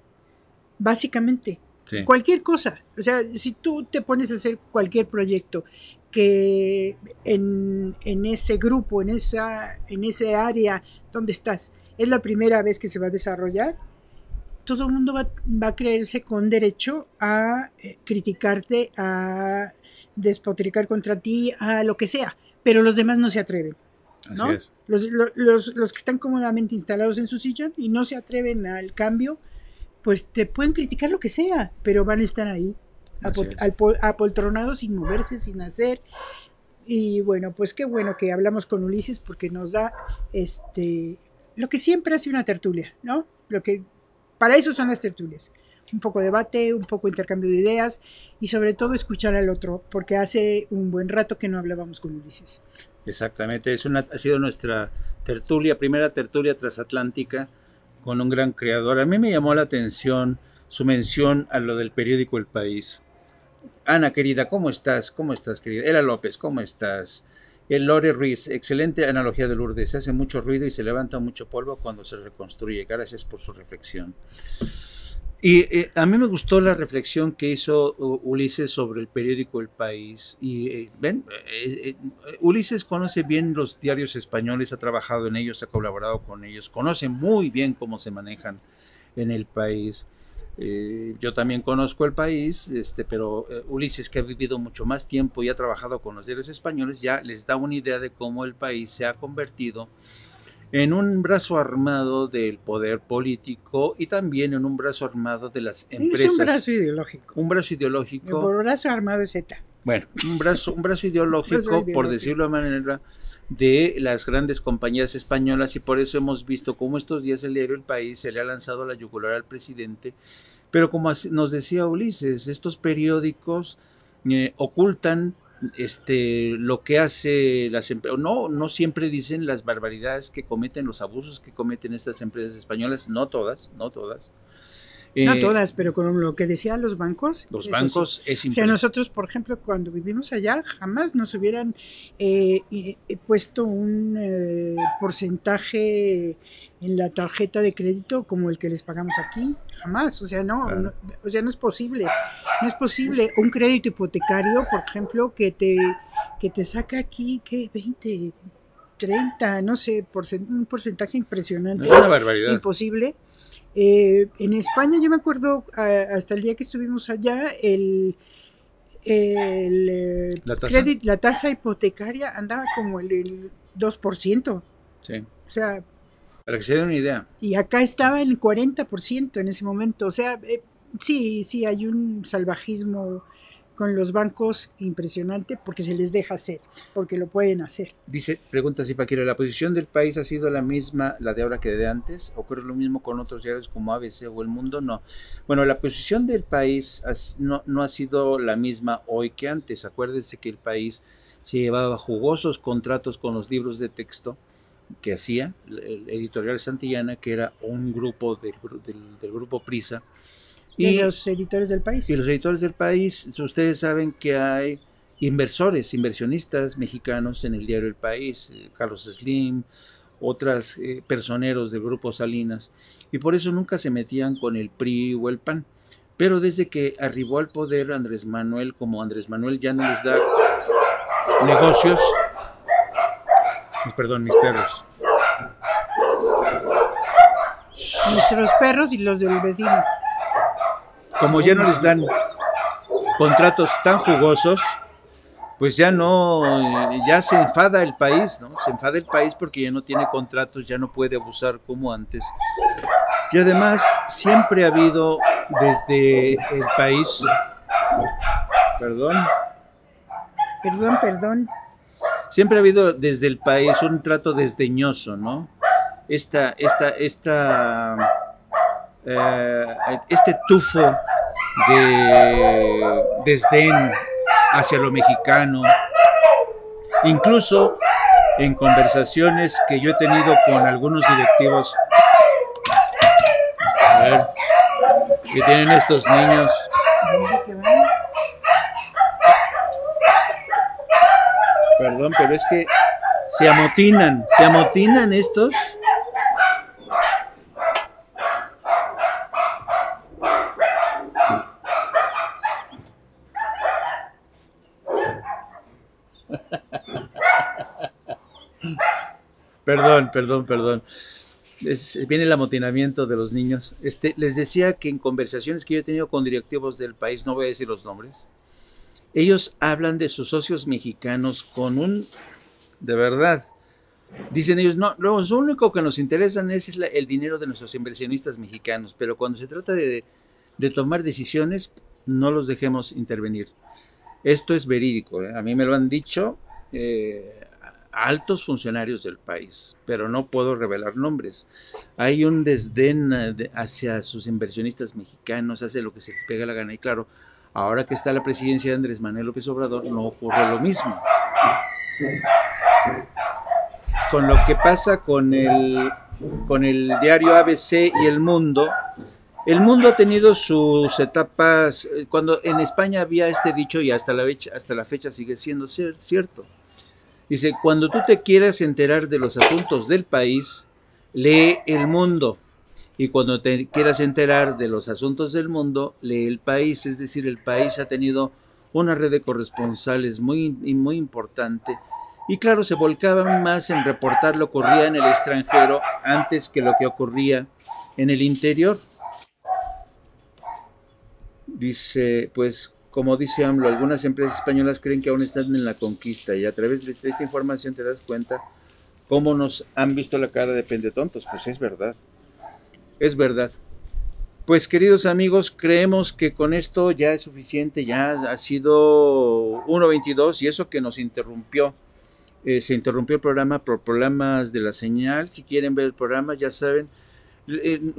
Speaker 3: básicamente. Sí. Cualquier cosa, o sea, si tú te pones a hacer cualquier proyecto que en ese grupo, en ese área donde estás, es la primera vez que se va a desarrollar, todo el mundo va a creerse con derecho a criticarte, a despotricar contra ti, a lo que sea, pero los demás no se atreven, ¿no? Así es. Los que están cómodamente instalados en su sillón y no se atreven al cambio, pues te pueden criticar lo que sea, pero van a estar ahí, apoltronados, sin moverse, sin hacer. Y bueno, pues qué bueno que hablamos con Ulises, porque nos da lo que siempre hace una tertulia, ¿no? Para eso son las tertulias. Un poco de debate, un poco de intercambio de ideas y sobre todo escuchar al otro, porque hace un buen rato que no hablábamos con Ulises.
Speaker 1: Exactamente, ha sido nuestra primera tertulia transatlántica con un gran creador. A mí me llamó la atención su mención a lo del periódico El País. Ana, querida, ¿cómo estás? ¿Cómo estás, querida? Ela López, ¿cómo estás? El Lore Ruiz, excelente analogía de Lourdes. Se hace mucho ruido y se levanta mucho polvo cuando se reconstruye. Gracias por su reflexión. Y a mí me gustó la reflexión que hizo Ulises sobre el periódico El País. Y Ulises conoce bien los diarios españoles, ha trabajado en ellos, ha colaborado con ellos, conoce muy bien cómo se manejan en El País. Yo también conozco El País, pero Ulises, que ha vivido mucho más tiempo y ha trabajado con los diarios españoles, ya les da una idea de cómo El País se ha convertido en un brazo armado del poder político y también en un brazo armado de las empresas.
Speaker 3: Es un brazo ideológico.
Speaker 1: Un brazo ideológico.
Speaker 3: Por brazo armado es Z.
Speaker 1: Bueno, un brazo ideológico, por decirlo de manera, de las grandes compañías españolas, y por eso hemos visto cómo estos días el diario El País se le ha lanzado a la yugular al presidente, pero como nos decía Ulises, estos periódicos ocultan lo que hace las empresas. No siempre dicen las barbaridades que cometen, los abusos que cometen estas empresas españolas, no todas.
Speaker 3: No todas, pero con lo que decían los bancos.
Speaker 1: Los bancos
Speaker 3: sí. Es importante. O sea, nosotros, por ejemplo, cuando vivimos allá, jamás nos hubieran puesto un porcentaje en la tarjeta de crédito como el que les pagamos aquí. Jamás. O sea, no es posible. No es posible. Un crédito hipotecario, por ejemplo, que te saca aquí, ¿qué? 20, 30, no sé, un porcentaje impresionante.
Speaker 1: Es una barbaridad.
Speaker 3: Imposible. En España, yo me acuerdo, hasta el día que estuvimos allá, la tasa hipotecaria andaba como el 2%.
Speaker 1: Sí.
Speaker 3: O sea,
Speaker 1: para que se den una idea.
Speaker 3: Y acá estaba en el 40% en ese momento. O sea, sí, hay un salvajismo con los bancos impresionante, porque se les deja hacer, porque lo pueden hacer.
Speaker 1: Pregunta Zipaquira, ¿la posición del País ha sido la misma, la de ahora que de antes? ¿Ocurre lo mismo con otros diarios como ABC o El Mundo? No. Bueno, la posición del País no ha sido la misma hoy que antes. Acuérdense que El País se llevaba jugosos contratos con los libros de texto que hacía el Editorial Santillana, que era un grupo del grupo Prisa.
Speaker 3: Y los editores del país.
Speaker 1: Y los editores del país, ustedes saben que hay inversionistas mexicanos en el diario El País, Carlos Slim, otras personeros del grupo Salinas, y por eso nunca se metían con el PRI o el PAN. Pero desde que arribó al poder Andrés Manuel, como Andrés Manuel ya no les da negocios, perdón, mis perros.
Speaker 3: Nuestros perros y los del vecino.
Speaker 1: Como ya no les dan contratos tan jugosos, pues ya se enfada el país, ¿no? Se enfada el país porque ya no tiene contratos, ya no puede abusar como antes. Y además siempre ha habido desde el país, perdón, siempre ha habido desde el país un trato desdeñoso, ¿no? Este tufo de desdén hacia lo mexicano, incluso en conversaciones que yo he tenido con algunos directivos, a ver, que tienen estos niños. Perdón, pero es que se amotinan estos. Perdón. Viene el amotinamiento de los niños. Les decía que en conversaciones que yo he tenido con directivos del país, no voy a decir los nombres, ellos hablan de sus socios mexicanos de verdad, dicen ellos, no, lo único que nos interesa es el dinero de nuestros inversionistas mexicanos, pero cuando se trata de tomar decisiones, no los dejemos intervenir. Esto es verídico, ¿eh? A mí me lo han dicho altos funcionarios del país, pero no puedo revelar nombres. Hay un desdén hacia sus inversionistas mexicanos, hace lo que se les pega la gana, y claro, ahora que está la presidencia de Andrés Manuel López Obrador, no ocurre lo mismo. Con lo que pasa con el diario ABC y El Mundo ha tenido sus etapas. Cuando en España había este dicho, y hasta la fecha sigue siendo cierto. Dice, cuando tú te quieras enterar de los asuntos del país, lee El Mundo. Y cuando te quieras enterar de los asuntos del mundo, lee El País. Es decir, El País ha tenido una red de corresponsales muy importante. Y claro, se volcaban más en reportar lo que ocurría en el extranjero antes que lo que ocurría en el interior. Dice, pues, como dice AMLO, algunas empresas españolas creen que aún están en la conquista, y a través de esta información te das cuenta cómo nos han visto la cara de pendetontos. Pues es verdad. Es verdad. Pues queridos amigos, creemos que con esto ya es suficiente, ya ha sido 1:22 y eso que nos interrumpió. Se interrumpió el programa por problemas de la señal. Si quieren ver el programa, ya saben,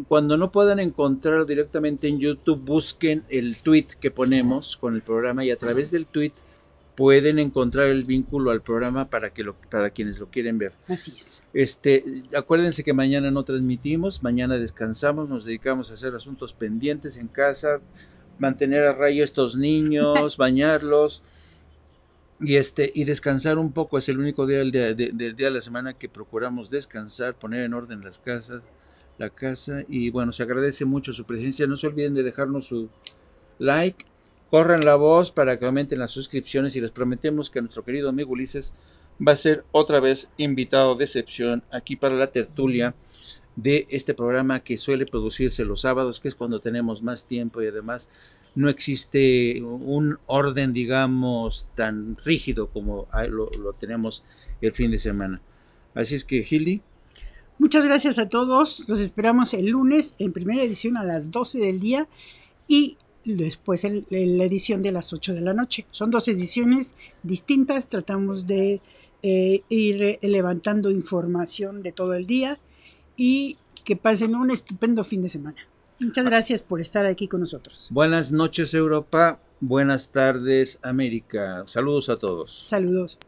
Speaker 1: cuando no puedan encontrarlo directamente en YouTube, busquen el tweet que ponemos con el programa, y a través del tweet pueden encontrar el vínculo al programa para quienes lo quieren ver.
Speaker 3: Así es.
Speaker 1: Acuérdense que mañana no transmitimos, mañana descansamos, nos dedicamos a hacer asuntos pendientes en casa, mantener a raya a estos niños, bañarlos y descansar un poco. Es el único día del día de la semana que procuramos descansar, poner en orden la casa, y bueno, se agradece mucho su presencia. No se olviden de dejarnos su like, corran la voz para que aumenten las suscripciones, y les prometemos que nuestro querido amigo Ulises va a ser otra vez invitado de excepción aquí para la tertulia de este programa que suele producirse los sábados, que es cuando tenemos más tiempo, y además no existe un orden, digamos, tan rígido como lo tenemos el fin de semana. Así es que, Gildy,
Speaker 3: muchas gracias a todos. Los esperamos el lunes en primera edición a las 12 del día y después en la edición de las 8 de la noche. Son 2 ediciones distintas. Tratamos de ir levantando información de todo el día y que pasen un estupendo fin de semana. Muchas gracias por estar aquí con nosotros.
Speaker 1: Buenas noches, Europa. Buenas tardes, América. Saludos a todos.
Speaker 3: Saludos.